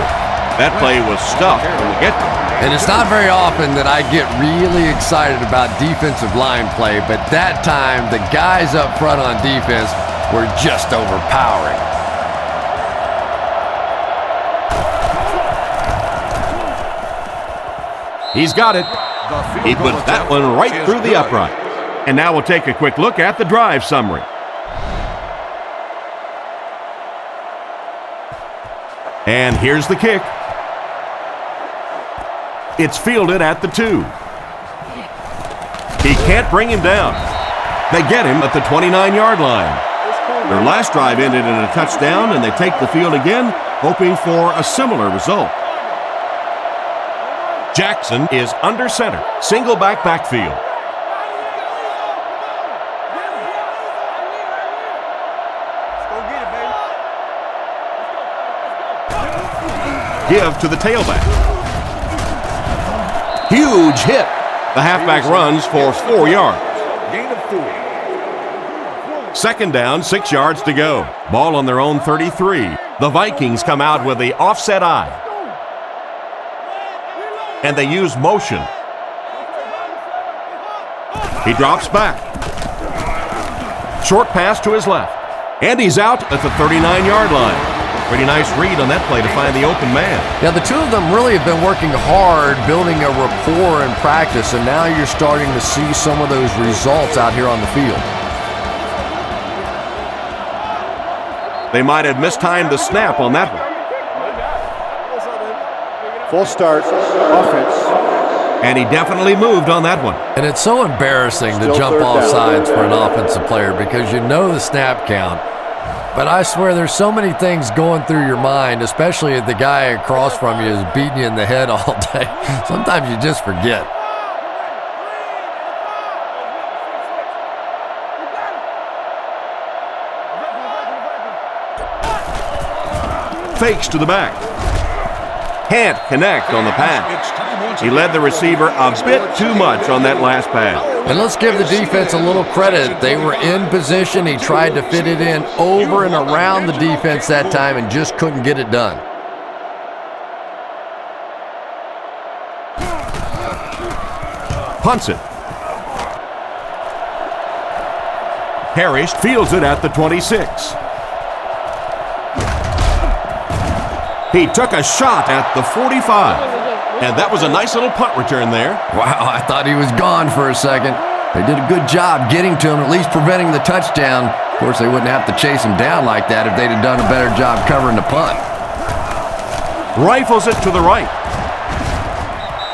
That play was stuffed from the get-go. And it's not very often that I get really excited about defensive line play, but that time the guys up front on defense were just overpowering. He's got it. He put that one right through the upright. And now we'll take a quick look at the drive summary. And here's the kick. It's fielded at the 2. He can't bring him down. They get him at the 29-yard line. Their last drive ended in a touchdown, and they take the field again, hoping for a similar result. Jackson is under center, single backfield. Give to the tailback. Huge hit. The halfback runs for 4 yards. Gain of 4. Second down, 6 yards to go. Ball on their own 33. The Vikings come out with the offset eye. And they use motion. He drops back. Short pass to his left. And he's out at the 39-yard line. Pretty nice read on that play to find the open man. Yeah, the two of them really have been working hard, building a rapport in practice, and now you're starting to see some of those results out here on the field. They might have mistimed the snap on that one. Full start, offense. And he definitely moved on that one. And it's so embarrassing to jump off sides for an offensive player because you know the snap count. But I swear there's so many things going through your mind, especially if the guy across from you is beating you in the head all day. Sometimes you just forget. Fakes to the back. Can't connect on the pass. He led the receiver a bit too much on that last pass. And let's give the defense a little credit. They were in position. He tried to fit it in over and around the defense that time and just couldn't get it done. Punts it. Parrish fields it at the 26. He took a shot at the 45. And that was a nice little punt return there. Wow, I thought he was gone for a second. They did a good job getting to him, at least preventing the touchdown. Of course, they wouldn't have to chase him down like that if they'd have done a better job covering the punt. Rifles it to the right.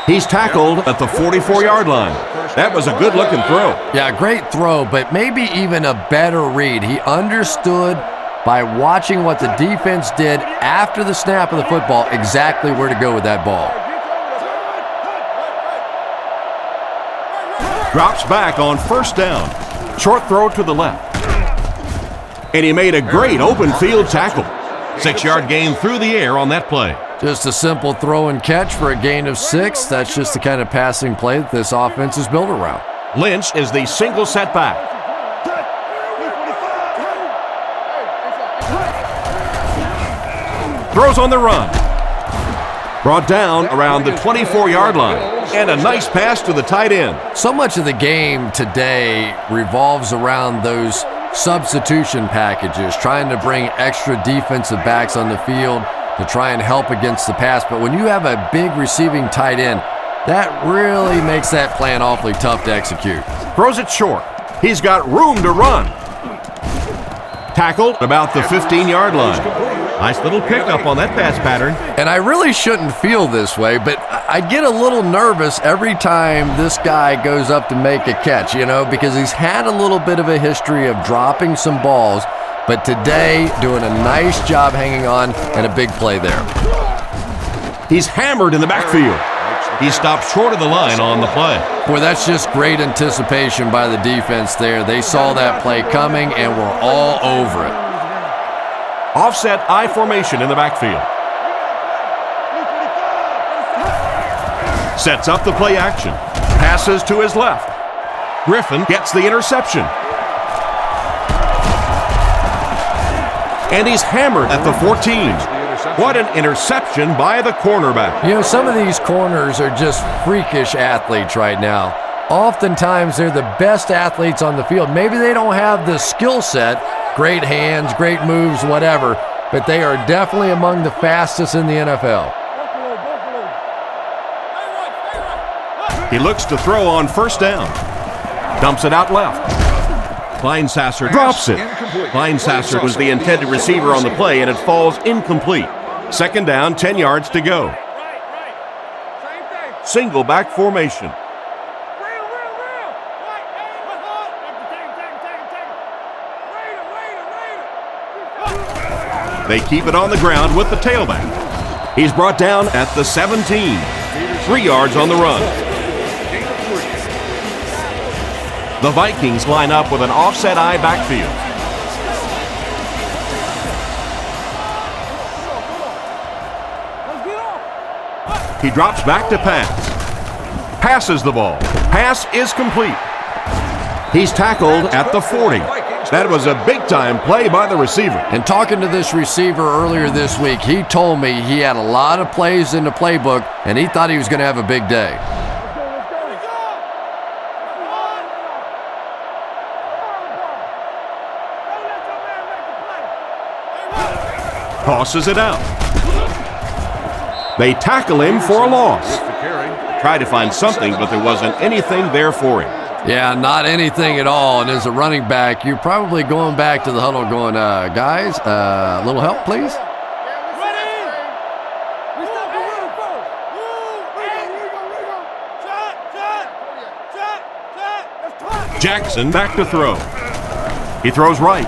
He's tackled at the 44-yard line. That was a good-looking throw. Yeah, great throw, but maybe even a better read. He understood by watching what the defense did after the snap of the football exactly where to go with that ball. Drops back on first down. Short throw to the left. And he made a great open field tackle. 6-yard gain through the air on that play. Just a simple throw and catch for a gain of 6. That's just the kind of passing play that this offense is built around. Lynch is the single setback. Throws on the run. Brought down around the 24-yard line. And a nice pass to the tight end. So much of the game today revolves around those substitution packages, trying to bring extra defensive backs on the field to try and help against the pass. But when you have a big receiving tight end, that really makes that plan awfully tough to execute. Throws it short. He's got room to run. Tackled about the 15-yard line. Nice little pickup on that pass pattern. And I really shouldn't feel this way, but I get a little nervous every time this guy goes up to make a catch, because he's had a little bit of a history of dropping some balls, but today doing a nice job hanging on and a big play there. He's hammered in the backfield. He stopped short of the line on the play. Boy, that's just great anticipation by the defense there. They saw that play coming and were all over it. Offset I formation in the backfield. Sets up the play action. Passes to his left. Griffin gets the interception. And he's hammered at the 14. What an interception by the cornerback. Some of these corners are just freakish athletes right now. Oftentimes, they're the best athletes on the field. Maybe they don't have the skill set, great hands, great moves, whatever, but they are definitely among the fastest in the NFL. He looks to throw on first down. Dumps it out left. Kleinsasser drops it. Kleinsasser was the intended receiver on the play, and it falls incomplete. Second down, 10 yards to go. Single back formation. They keep it on the ground with the tailback. He's brought down at the 17. 3 yards on the run. The Vikings line up with an offset I backfield. He drops back to pass. Passes the ball. Pass is complete. He's tackled at the 40. That was a big-time play by the receiver. And talking to this receiver earlier this week, he told me he had a lot of plays in the playbook, and he thought he was going to have a big day. Tosses it out. They tackle him for a loss. Tried to find something, but there wasn't anything there for him. Yeah, not anything at all. And as a running back, you're probably going back to the huddle going, guys, a little help, please? Jackson back to throw. He throws right.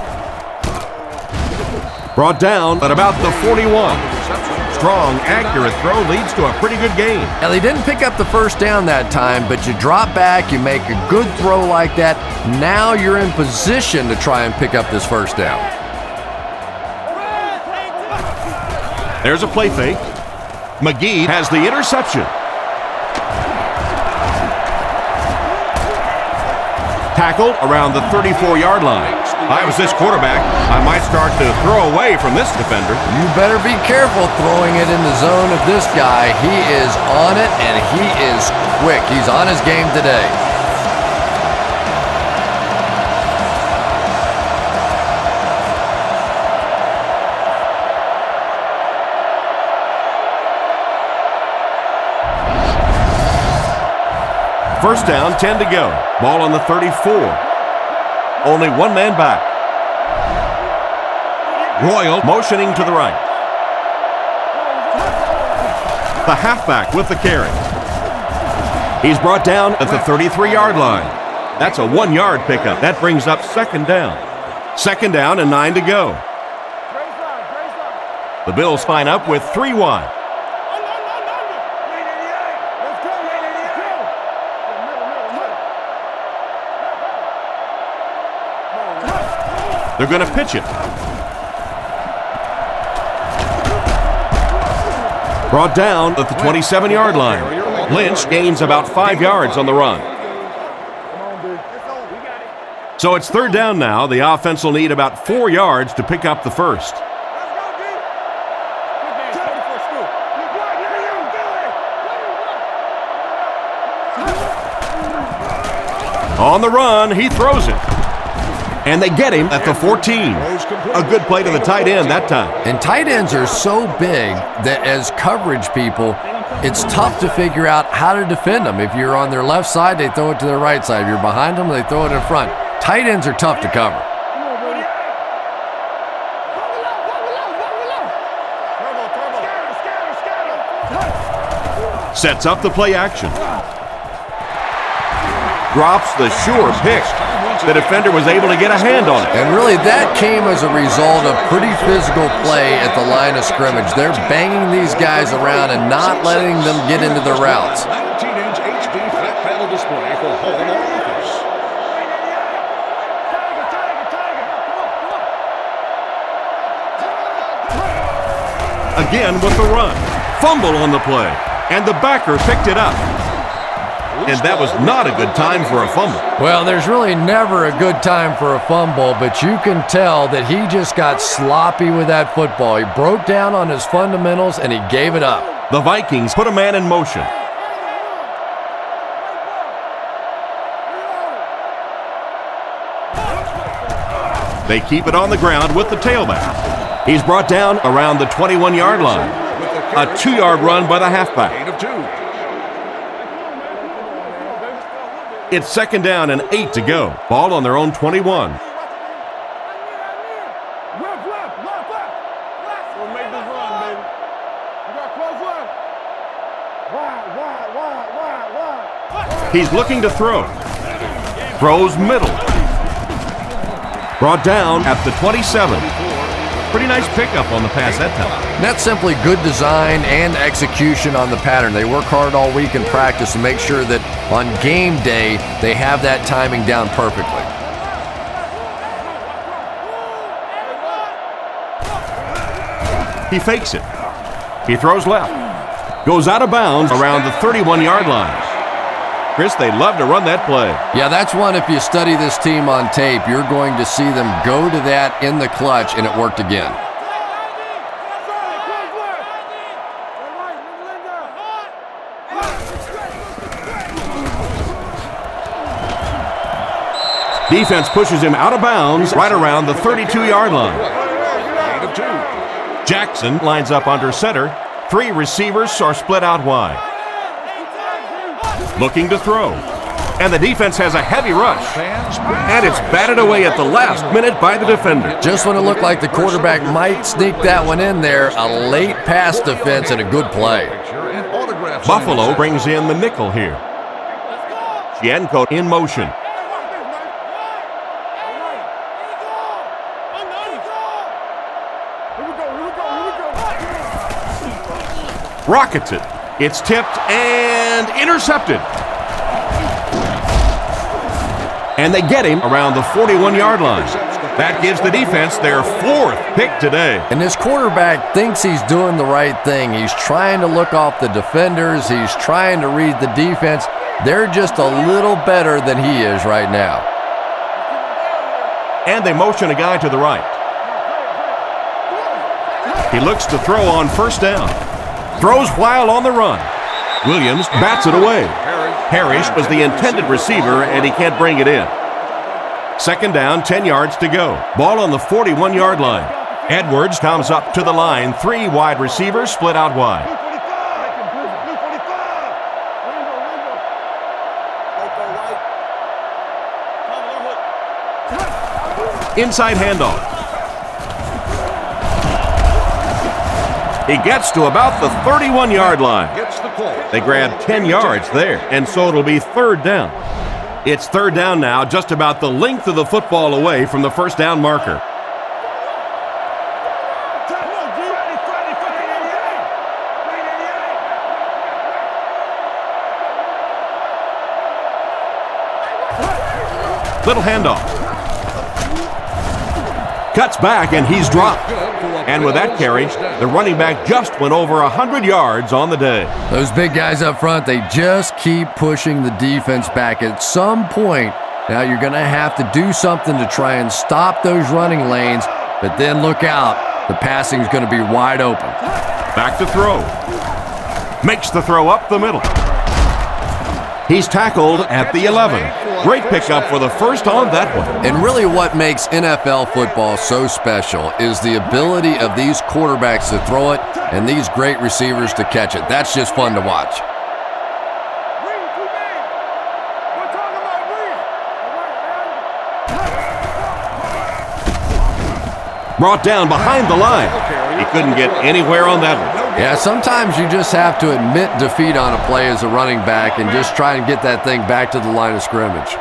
Brought down at about the 41. Strong, accurate throw leads to a pretty good gain. Now, they didn't pick up the first down that time, but you drop back, you make a good throw like that. Now you're in position to try and pick up this first down. There's a play fake. McGee has the interception. Tackled around the 34-yard line. If I was this quarterback, I might start to throw away from this defender. You better be careful throwing it in the zone of this guy. He is on it, and he is quick. He's on his game today. First down, 10 to go. Ball on the 34. Only one man back. Royal motioning to the right. The halfback with the carry. He's brought down at the 33-yard line. That's a 1-yard pickup. That brings up second down. Second down and 9 to go. The Bills line up with 3 wide. They're going to pitch it. Brought down at the 27-yard line. Lynch gains about 5 yards on the run. So it's third down now. The offense will need about 4 yards to pick up the first. On the run, he throws it. And they get him at the 14. A good play to the tight end that time. And tight ends are so big that as coverage people, it's tough to figure out how to defend them. If you're on their left side, they throw it to their right side. If you're behind them, they throw it in front. Tight ends are tough to cover. Sets up the play action. Drops the sure pick. The defender was able to get a hand on it. And really, that came as a result of pretty physical play at the line of scrimmage. They're banging these guys around and not letting them get into their routes. 19-inch HD flat panel display for home or office. Again with the run. Fumble on the play. And the backer picked it up. And that was not a good time for a fumble. Well, there's really never a good time for a fumble, but you can tell that he just got sloppy with that football. He broke down on his fundamentals, and he gave it up. The Vikings put a man in motion. They keep it on the ground with the tailback. He's brought down around the 21-yard line. A 2-yard run by the halfback. It's second down and 8 to go. Ball on their own 21. He's looking to throw. Throws middle. Brought down at the 27. Pretty nice pickup on the pass that time. And that's simply good design and execution on the pattern. They work hard all week in practice to make sure that on game day they have that timing down perfectly. He fakes it. He throws left. Goes out of bounds around the 31-yard line. Chris, they love to run that play. Yeah, that's one, if you study this team on tape, you're going to see them go to that in the clutch, and it worked again. Defense pushes him out of bounds right around the 32-yard line. Jackson lines up under center. 3 receivers are split out wide. Looking to throw. And the defense has a heavy rush. And it's batted away at the last minute by the defender. Just when it looked like the quarterback might sneak that one in there, a late pass defense and a good play. Buffalo brings in the nickel here. Gianco in motion. Rockets it. It's tipped and intercepted. And they get him around the 41-yard line. That gives the defense their 4th pick today. And this quarterback thinks he's doing the right thing. He's trying to look off the defenders. He's trying to read the defense. They're just a little better than he is right now. And they motion a guy to the right. He looks to throw on first down. Throws while on the run. Williams bats it away. Parrish was the intended receiver, and he can't bring it in. Second down, 10 yards to go. Ball on the 41-yard line. Edwards comes up to the line. 3 wide receivers split out wide. Inside handoff. He gets to about the 31-yard line. They grab 10 yards there, and so it'll be third down. It's third down now, just about the length of the football away from the first down marker. Little handoff. Cuts back, and he's dropped. And with that carry, the running back just went over 100 yards on the day. Those big guys up front, they just keep pushing the defense back. At some point, now you're going to have to do something to try and stop those running lanes, but then look out. The passing is going to be wide open. Back to throw. Makes the throw up the middle. He's tackled at the 11. Great pickup for the first on that one. And really what makes NFL football so special is the ability of these quarterbacks to throw it and these great receivers to catch it. That's just fun to watch. Brought down behind the line. He couldn't get anywhere on that one. Yeah, sometimes you just have to admit defeat on a play as a running back and just try and get that thing back to the line of scrimmage.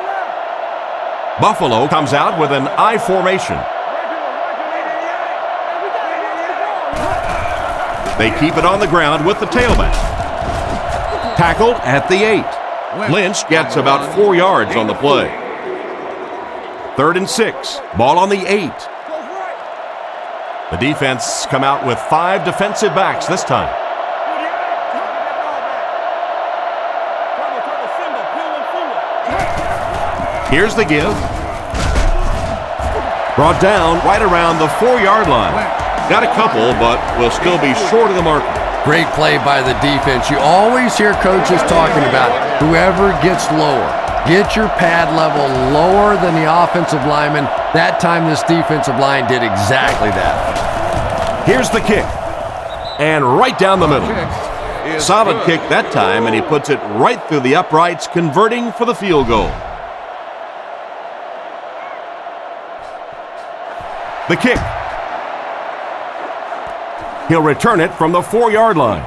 Buffalo comes out with an I formation. They keep it on the ground with the tailback. Tackled at the 8. Lynch gets about 4 yards on the play. 3rd and 6. Ball on the 8. The defense come out with 5 defensive backs this time. Here's the give. Brought down right around the 4-yard line. Got a couple, but will still be short of the mark. Great play by the defense. You always hear coaches talking about whoever gets lower. Get your pad level lower than the offensive lineman. That time this defensive line did exactly that. Here's the kick. And right down the middle. Solid kick that time, and he puts it right through the uprights, converting for the field goal. The kick. He'll return it from the 4-yard line.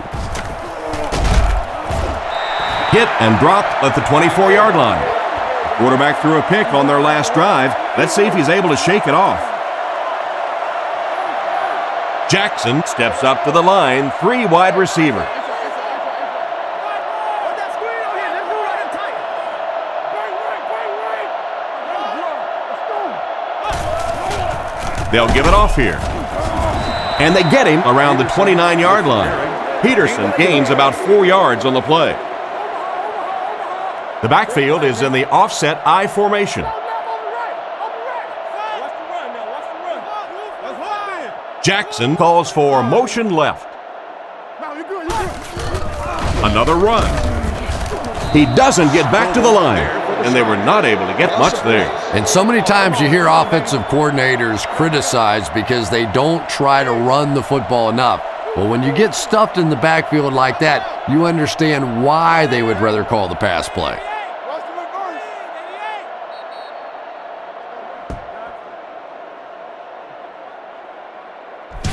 Hit and dropped at the 24-yard line. The quarterback threw a pick on their last drive. Let's see if he's able to shake it off. Jackson steps up to the line, 3 wide receivers. They'll give it off here. And they get him around the 29-yard line. Peterson gains about 4 yards on the play. The backfield is in the offset I formation. Jackson calls for motion left. Another run. He doesn't get back to the line, and they were not able to get much there. And so many times you hear offensive coordinators criticized because they don't try to run the football enough. But when you get stuffed in the backfield like that, you understand why they would rather call the pass play.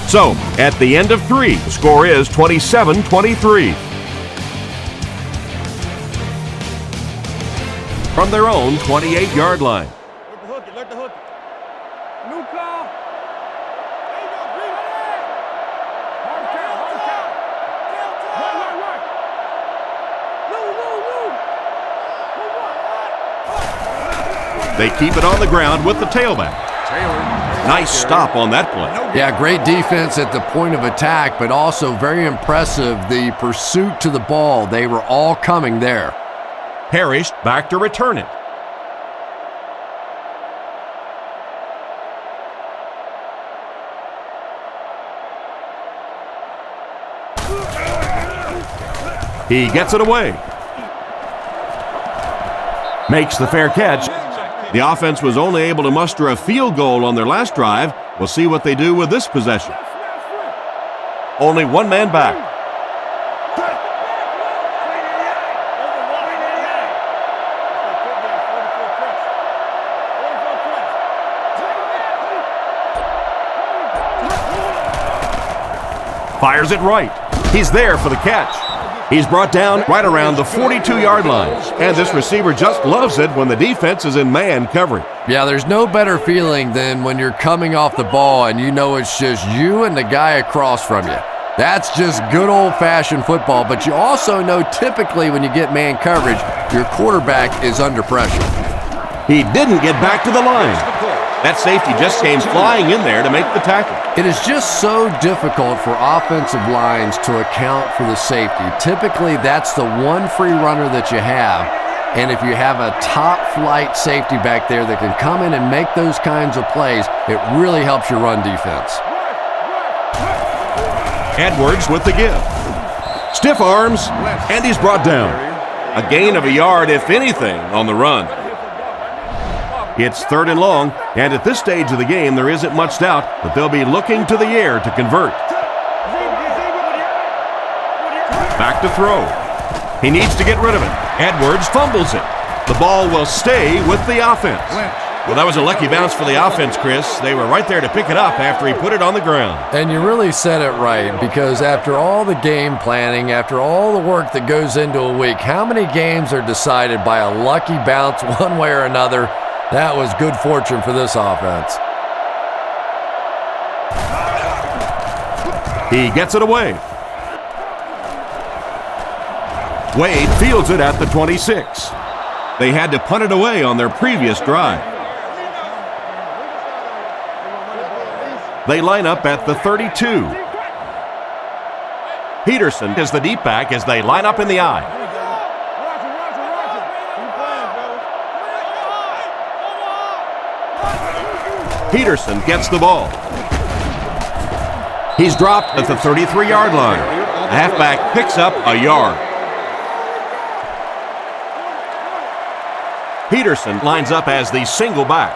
So, at the end of 3, the score is 27-23. From their own 28-yard line. Let the hook. New call. They keep it on the ground with the tailback. Taylor Nice stop on that play. Yeah, great defense at the point of attack, but also very impressive the pursuit to the ball. They were all coming there. Parrish back to return it. He gets it away. Makes the fair catch. The offense was only able to muster a field goal on their last drive. We'll see what they do with this possession. Only one man back. Fires it right. He's there for the catch. He's brought down right around the 42-yard line. And this receiver just loves it when the defense is in man coverage. Yeah, there's no better feeling than when you're coming off the ball and you know it's just you and the guy across from you. That's just good old-fashioned football. But you also know typically when you get man coverage, your quarterback is under pressure. He didn't get back to the line. That safety just came flying in there to make the tackle. It is just so difficult for offensive lines to account for the safety. Typically, that's the one free runner that you have. And if you have a top-flight safety back there that can come in and make those kinds of plays, it really helps your run defense. Edwards with the give. Stiff arms, and he's brought down. A gain of a yard, if anything, on the run. It's 3rd and long, and at this stage of the game, there isn't much doubt that they'll be looking to the air to convert. Back to throw. He needs to get rid of it. Edwards fumbles it. The ball will stay with the offense. Well, that was a lucky bounce for the offense, Chris. They were right there to pick it up after he put it on the ground. And you really said it right, because after all the game planning, after all the work that goes into a week, how many games are decided by a lucky bounce one way or another? That was good fortune for this offense. He gets it away. Wade fields it at the 26. They had to punt it away on their previous drive. They line up at the 32. Peterson is the deep back as they line up in the I. Peterson gets the ball. He's dropped at the 33-yard line. The halfback picks up a yard. Peterson lines up as the single back.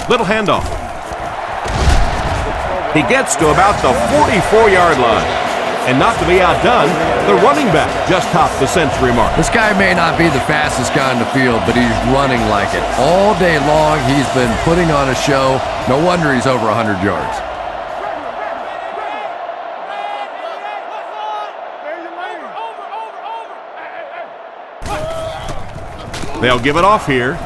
Little handoff. He gets to about the 44-yard line. And not to be outdone, the running back just topped the century mark. This guy may not be the fastest guy on the field, but he's running like it. All day long, he's been putting on a show. No wonder he's over 100 yards. They'll give it off here.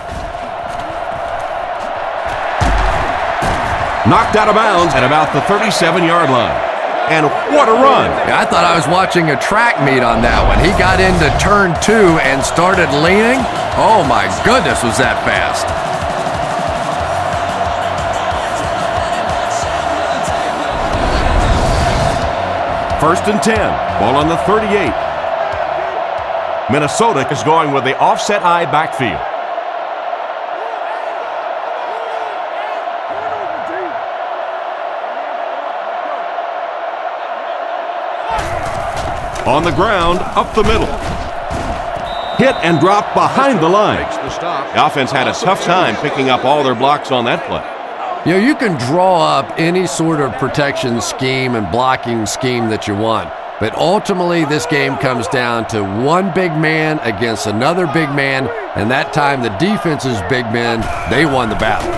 Knocked out of bounds at about the 37-yard line. And what a run. Yeah, I thought I was watching a track meet on that one. He got into turn 2 and started leaning. Oh my goodness, was that fast. First and 10, ball on the 38. Minnesota is going with the offset I backfield. On the ground, up the middle. Hit and drop behind the line. The offense had a tough time picking up all their blocks on that play. You know, you can draw up any sort of protection scheme and blocking scheme that you want, but ultimately this game comes down to one big man against another big man, and that time the defense's big men, they won the battle.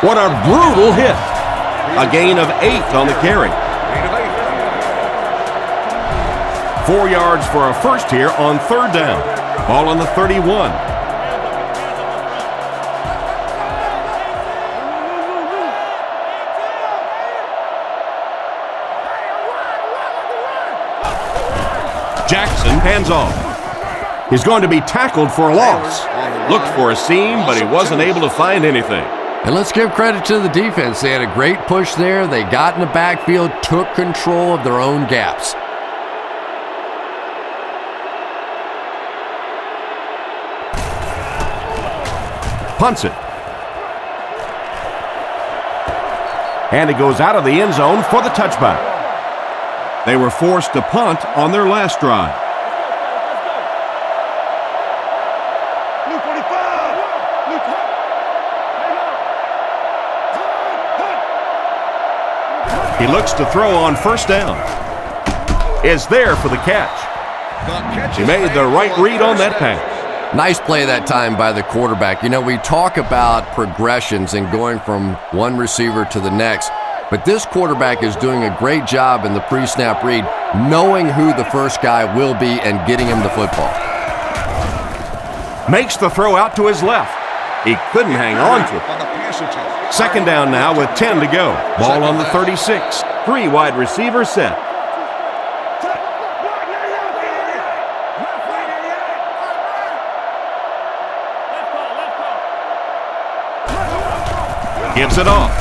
What a brutal hit. A gain of 8 on the carry. 4 yards for a first here on 3rd down. Ball on the 31. Hands off. He's going to be tackled for a loss. Looked for a seam, but he wasn't able to find anything. And let's give credit to the defense. They had a great push there. They got in the backfield, took control of their own gaps. Punts it. And it goes out of the end zone for the touchback. They were forced to punt on their last drive. He looks to throw on first down. Is there for the catch. He made the right read on that pass. Nice play that time by the quarterback. You know, we talk about progressions and going from one receiver to the next, but this quarterback is doing a great job in the pre-snap read, knowing who the first guy will be and getting him the football. Makes the throw out to his left. He couldn't hang on to it. Second down now with 10 to go. Ball on the 36. 3 wide receivers set. Gives it off.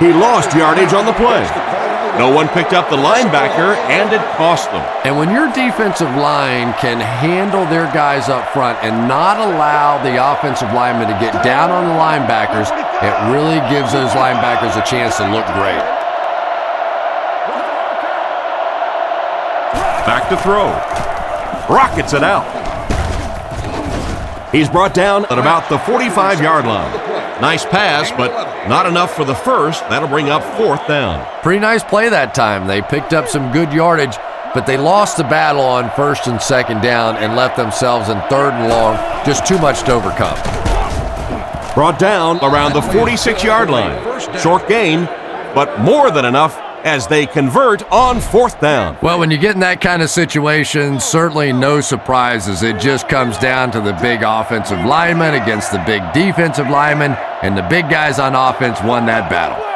He lost yardage on the play. No one picked up the linebacker, and it cost them. And when your defensive line can handle their guys up front and not allow the offensive linemen to get down on the linebackers, it really gives those linebackers a chance to look great. Back to throw. Rockets it out. He's brought down at about the 45-yard line. Nice pass, but not enough for the first. That'll bring up fourth down. Pretty nice play that time. They picked up some good yardage, but they lost the battle on first and second down and left themselves in third and long. Just too much to overcome. Brought down around the 46-yard line. Short gain, but more than enough as they convert on fourth down. Well, when you get in that kind of situation, certainly no surprises. It just comes down to the big offensive lineman against the big defensive lineman, and the big guys on offense won that battle.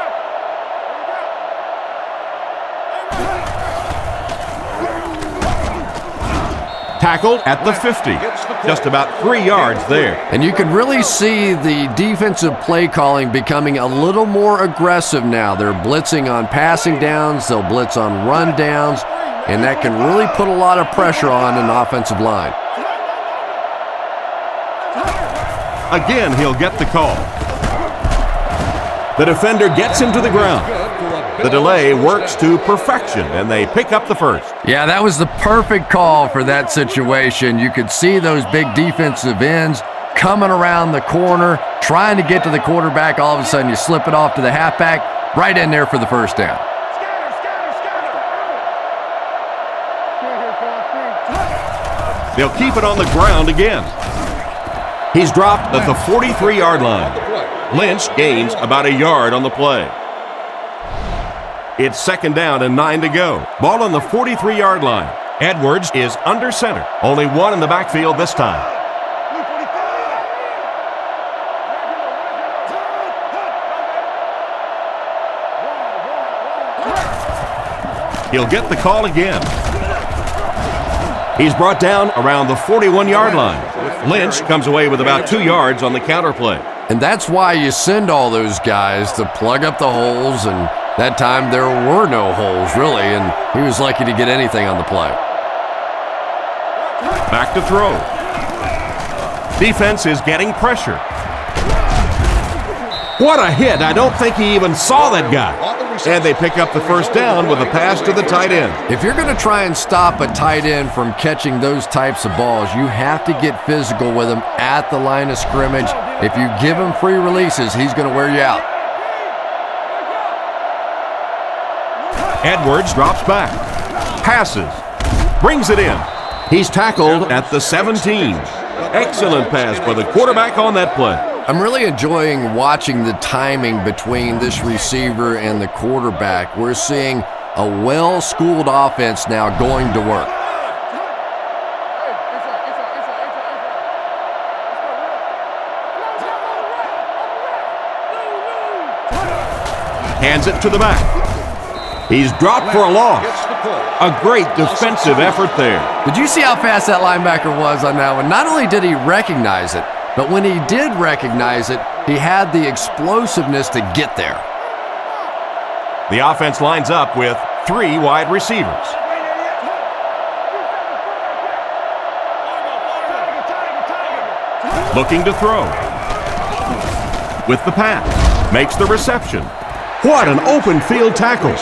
Tackled at the 50. Just about 3 yards there. And you can really see the defensive play calling becoming a little more aggressive now. They're blitzing on passing downs, they'll blitz on run downs, and that can really put a lot of pressure on an offensive line. Again, he'll get the call. The defender gets him to the ground. The delay works to perfection, and they pick up the first. Yeah, that was the perfect call for that situation. You could see those big defensive ends coming around the corner, trying to get to the quarterback. All of a sudden, you slip it off to the halfback, right in there for the first down. They'll keep it on the ground again. He's dropped at the 43-yard line. Lynch gains about a yard on the play. It's second down and 9 to go. Ball on the 43-yard line. Edwards is under center. Only one in the backfield this time. He'll get the call again. He's brought down around the 41-yard line. Lynch comes away with about 2 yards on the counter play. And that's why you send all those guys to plug up the holes, and that time there were no holes, really, and he was lucky to get anything on the play. Back to throw. Defense is getting pressure. What a hit. I don't think he even saw that guy. And they pick up the first down with a pass to the tight end. If you're going to try and stop a tight end from catching those types of balls, you have to get physical with him at the line of scrimmage. If you give him free releases, he's going to wear you out. Edwards drops back. Passes. Brings it in. He's tackled at the 17. Excellent pass by the quarterback on that play. I'm really enjoying watching the timing between this receiver and the quarterback. We're seeing a well-schooled offense now going to work. Hands it to the back. He's dropped for a loss. A great defensive effort there. Did you see how fast that linebacker was on that one? Not only did he recognize it, but when he did recognize it, he had the explosiveness to get there. The offense lines up with 3 wide receivers. Looking to throw. With the pass. Makes the reception. What an open field tackle.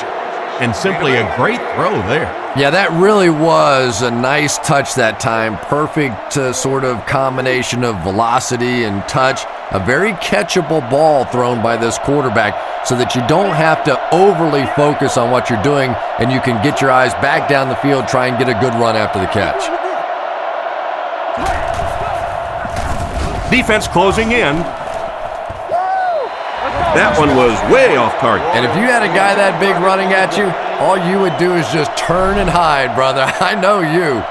And simply a great throw there. Yeah, that really was a nice touch that time. Perfect sort of combination of velocity and touch. A very catchable ball thrown by this quarterback so that you don't have to overly focus on what you're doing and you can get your eyes back down the field, try and get a good run after the catch. Defense closing in. That one was way off target. And if you had a guy that big running at you, all you would do is just turn and hide, brother. I know you.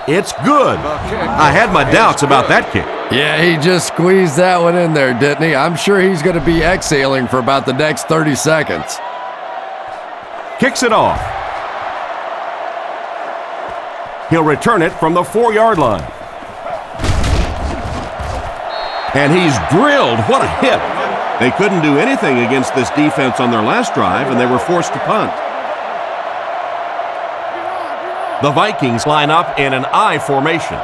It's good. I had my doubts about that kick. Yeah, he just squeezed that one in there, didn't he? I'm sure he's going to be exhaling for about the next 30 seconds. Kicks it off. He'll return it from the 4-yard line. And he's drilled. What a hit. They couldn't do anything against this defense on their last drive, and they were forced to punt. The Vikings line up in an I formation.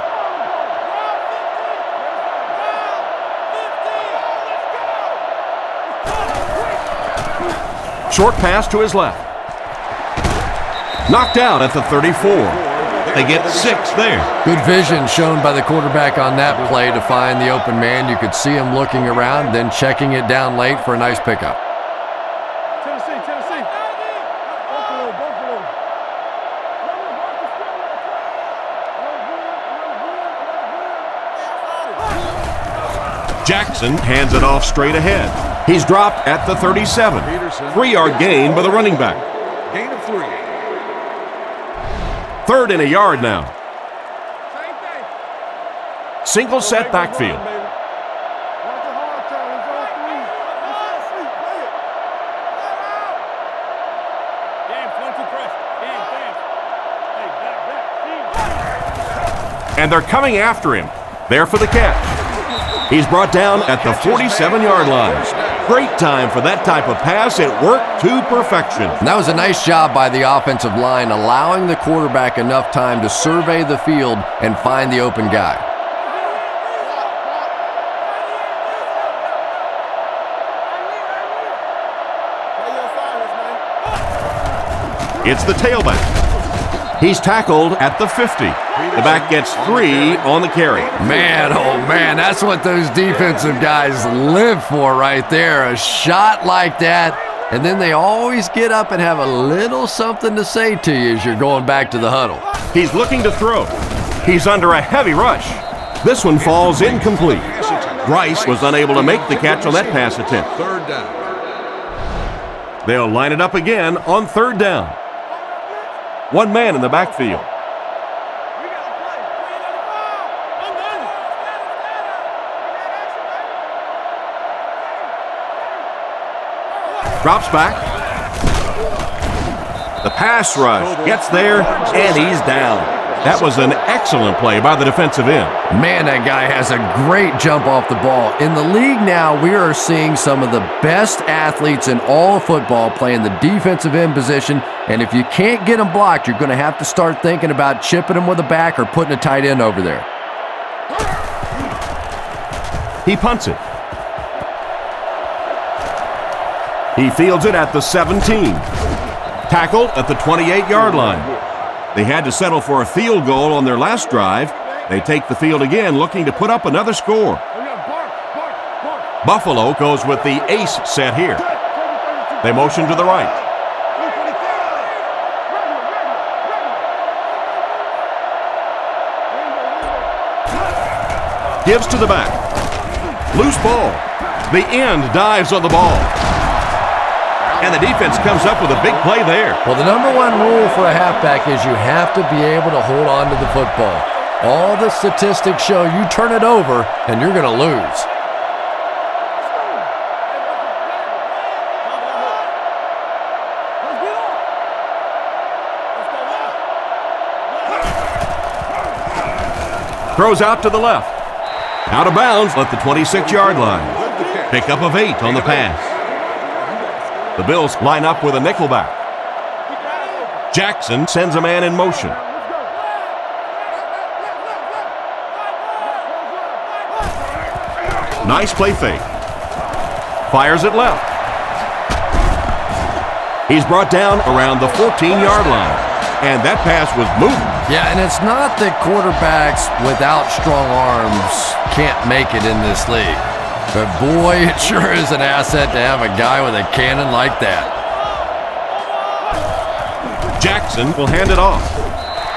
Short pass to his left. Knocked out at the 34. They get 6 there. Good vision shown by the quarterback on that play to find the open man. You could see him looking around, then checking it down late for a nice pickup. Tennessee. Buffalo. Jackson hands it off straight ahead. He's dropped at the 37. 3-yard gain by the running back. Gain of 3. 3rd and a yard now. Single set backfield. And they're coming after him. There for the catch. He's brought down at the 47-yard line. Great time for that type of pass. It worked to perfection. And that was a nice job by the offensive line, allowing the quarterback enough time to survey the field and find the open guy. It's the tailback. He's tackled at the 50. The back gets 3 on the carry. Man, oh man, that's what those defensive guys live for right there. A shot like that, and then they always get up and have a little something to say to you as you're going back to the huddle. He's looking to throw. He's under a heavy rush. This one falls incomplete. Rice was unable to make the catch on that pass attempt. 3rd down. They'll line it up again on 3rd down. 1 man in the backfield. Drops back. The pass rush gets there, and he's down. That was an excellent play by the defensive end. Man, that guy has a great jump off the ball. In the league now, we are seeing some of the best athletes in all of football playing the defensive end position, and if you can't get them blocked, you're going to have to start thinking about chipping them with a back or putting a tight end over there. He punts it. He fields it at the 17. Tackled at the 28-yard line. They had to settle for a field goal on their last drive. They take the field again, looking to put up another score. Buffalo goes with the ace set here. They motion to the right. Gives to the back. Loose ball. The end dives on the ball. And the defense comes up with a big play there. Well, the number one rule for a halfback is you have to be able to hold on to the football. All the statistics show you turn it over and you're going to lose. Throws out to the left. Out of bounds at the 26-yard line. Pickup of 8 on the pass. The Bills line up with a nickelback. Jackson sends a man in motion. Nice play fake. Fires it left. He's brought down around the 14-yard line. And that pass was moving. Yeah, and it's not that quarterbacks without strong arms can't make it in this league. But boy, it sure is an asset to have a guy with a cannon like that. Jackson will hand it off.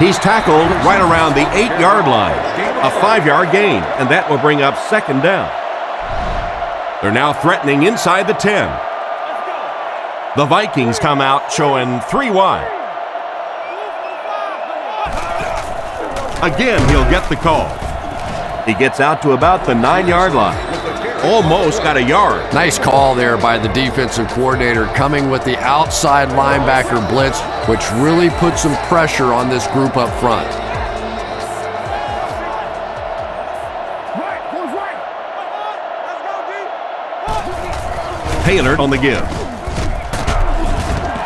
He's tackled right around the 8-yard line. A 5-yard gain, and that will bring up second down. They're now threatening inside the 10. The Vikings come out showing 3 wide. Again, he'll get the call. He gets out to about the 9-yard line. Almost got a yard. Nice call there by the defensive coordinator, coming with the outside linebacker blitz, which really put some pressure on this group up front. Taylor on the give.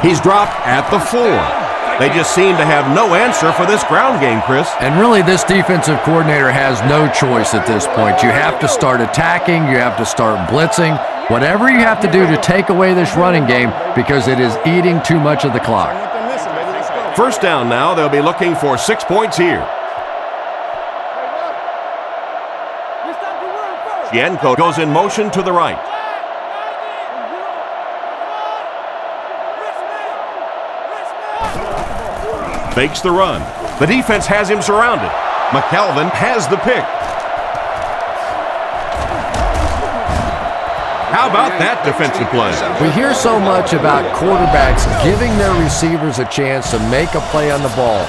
He's dropped at the 4. They just seem to have no answer for this ground game, Chris. And really, this defensive coordinator has no choice at this point. You have to start attacking. You have to start blitzing. Whatever you have to do to take away this running game, because it is eating too much of the clock. First down now. They'll be looking for 6 points here. Gianco goes in motion to the right. Fakes the run. The defense has him surrounded. McKelvin has the pick. How about that defensive play? We hear so much about quarterbacks giving their receivers a chance to make a play on the ball.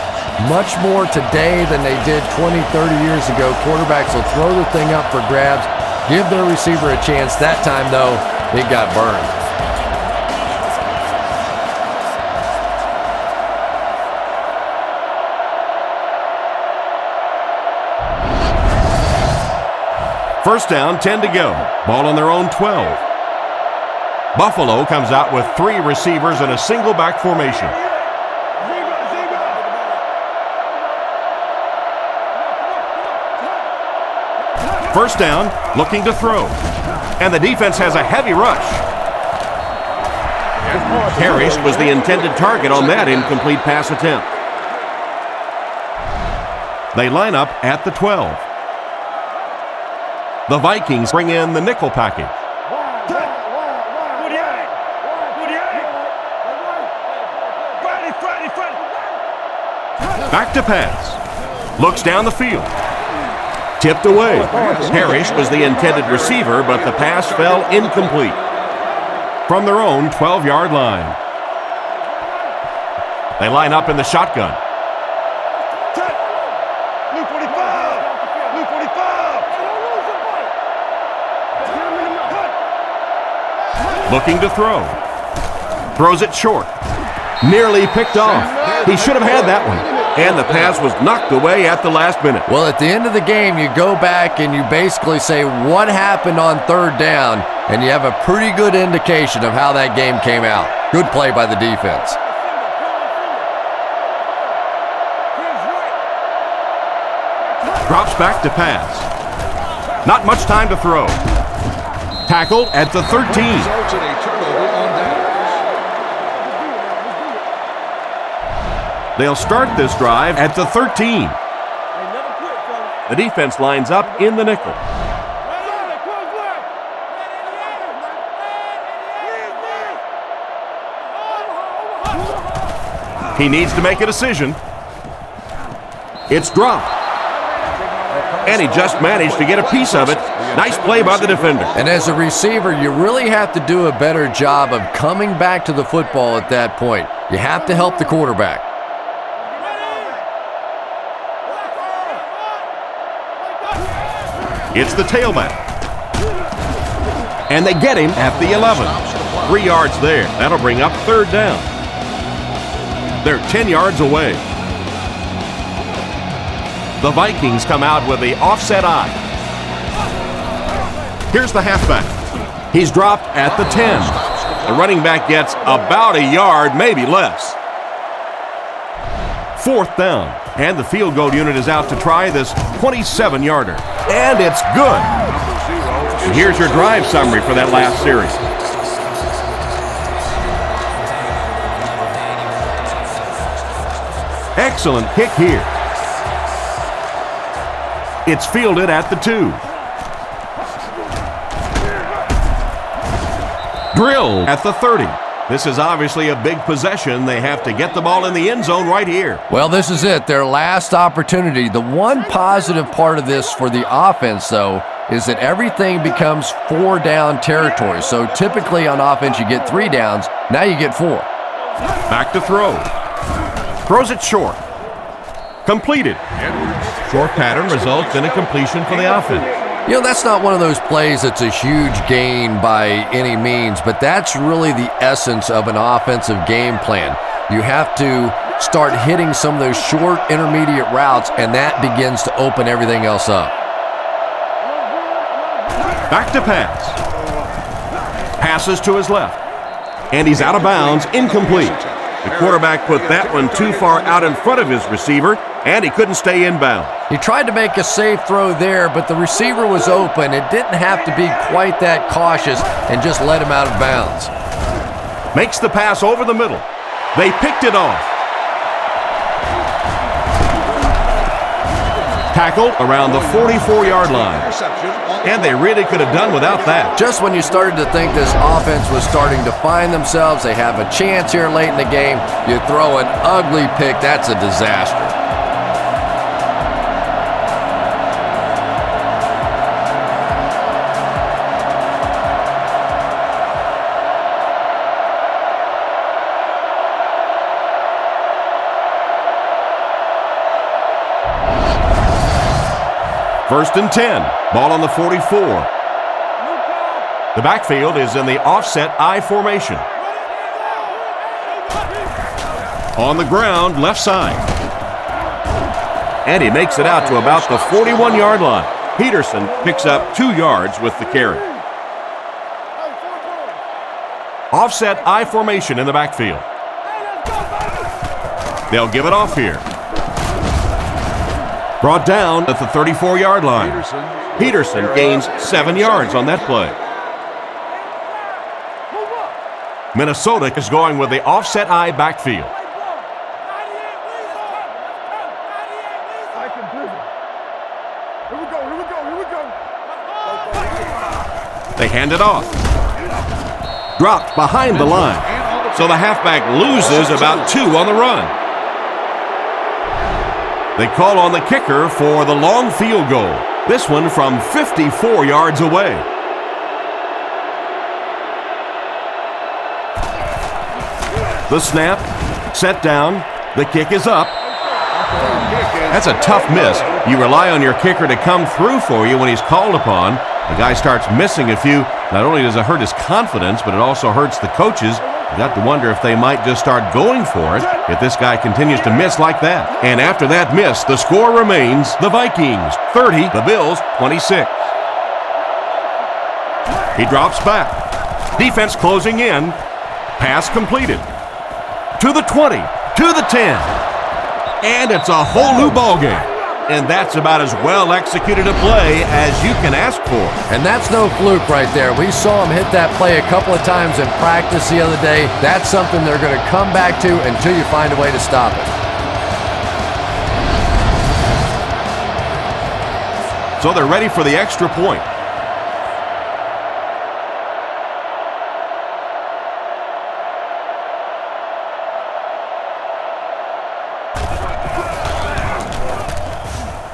Much more today than they did 20, 30 years ago. Quarterbacks will throw the thing up for grabs, give their receiver a chance. That time, though, it got burned. First down, 10 to go. Ball on their own 12. Buffalo comes out with 3 receivers in a single back formation. First down, looking to throw. And the defense has a heavy rush. Harris was the intended target on that incomplete pass attempt. They line up at the 12. The Vikings bring in the nickel package. Back to pass. Looks down the field. Tipped away. Harris was the intended receiver, but the pass fell incomplete. From their own 12-yard line. They line up in the shotgun. Looking to throw. Throws it short. Nearly picked off. He should have had that one. And the pass was knocked away at the last minute. Well, at the end of the game, you go back and you basically say what happened on third down, and you have a pretty good indication of how that game came out. Good play by the defense. Drops back to pass. Not much time to throw. Tackled at the 13. They'll start this drive at the 13. The defense lines up in the nickel. He needs to make a decision. It's dropped. And he just managed to get a piece of it. Nice play by the defender. And as a receiver, you really have to do a better job of coming back to the football at that point. You have to help the quarterback. It's the tailback. And they get him at the 11. 3 yards there. That'll bring up 3rd down. They're 10 yards away. The Vikings come out with the offset I. Here's the halfback. He's dropped at the 10. The running back gets about a yard, maybe less. 4th down, and the field goal unit is out to try this 27-yarder. And it's good. And here's your drive summary for that last series. Excellent kick here. It's fielded at the 2. Drilled at the 30. This is obviously a big possession. They have to get the ball in the end zone right here. Well, this is it, their last opportunity. The one positive part of this for the offense, though, is that everything becomes 4-down territory. So typically on offense you get 3 downs. Now you get 4. Back to throw. Throws it short. Completed. Short pattern results in a completion for the offense. You know, that's not one of those plays that's a huge gain by any means, but that's really the essence of an offensive game plan. You have to start hitting some of those short intermediate routes, and that begins to open everything else up. Back to pass. Passes to his left. And he's out of bounds, incomplete. The quarterback put that one too far out in front of his receiver, and he couldn't stay inbound. He tried to make a safe throw there, but the receiver was open. It didn't have to be quite that cautious and just let him out of bounds. Makes the pass over the middle. They picked it off. Tackled around the 44-yard line. And they really could have done without that. Just when you started to think this offense was starting to find themselves, they have a chance here late in the game, you throw an ugly pick, that's a disaster. First and 10. Ball on the 44. The backfield is in the offset I formation. On the ground, left side. And he makes it out to about the 41-yard line. Peterson picks up 2 yards with the carry. Offset I formation in the backfield. They'll give it off here. Brought down at the 34-yard line. Peterson gains 7 yards on that play. Minnesota is going with the offset I backfield. They hand it off. Dropped behind the line. So the halfback loses about 2 on the run. They call on the kicker for the long field goal. This one from 54 yards away. The snap, set down, the kick is up. That's a tough miss. You rely on your kicker to come through for you when he's called upon. The guy starts missing a few. Not only does it hurt his confidence, but it also hurts the coaches. You got to wonder if they might just start going for it if this guy continues to miss like that. And after that miss, the score remains the Vikings 30, the Bills 26. He drops back. Defense closing in. Pass completed. To the 20, to the 10. And it's a whole new ballgame. And that's about as well executed a play as you can ask for. And that's no fluke right there. We saw him hit that play a couple of times in practice the other day. That's something they're going to come back to until you find a way to stop it. So they're ready for the extra point.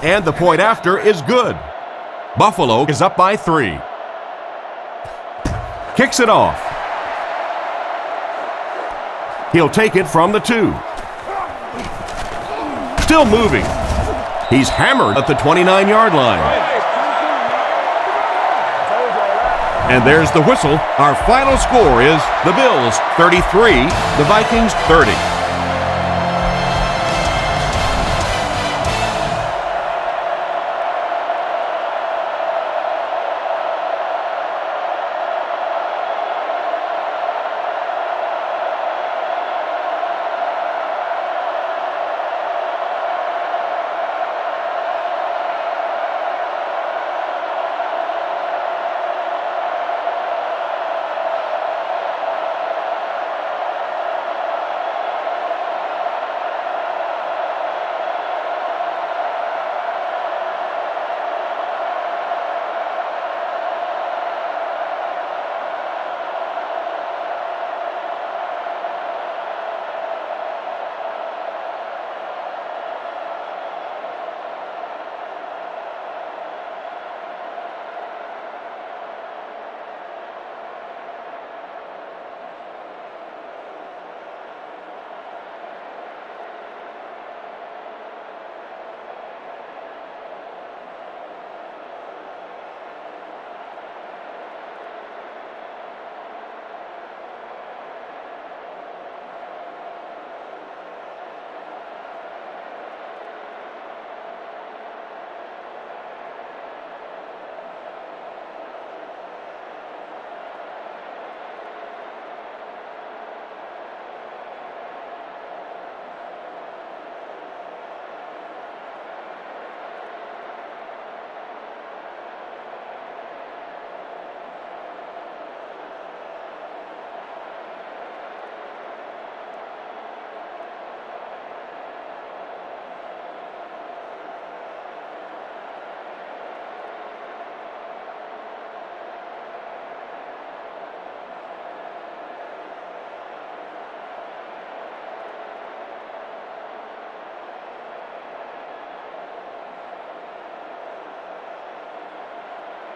And the point after is good. Buffalo is up by 3. Kicks it off. He'll take it from the 2. Still moving. He's hammered at the 29-yard line. And there's the whistle. Our final score is the Bills 33, the Vikings 30.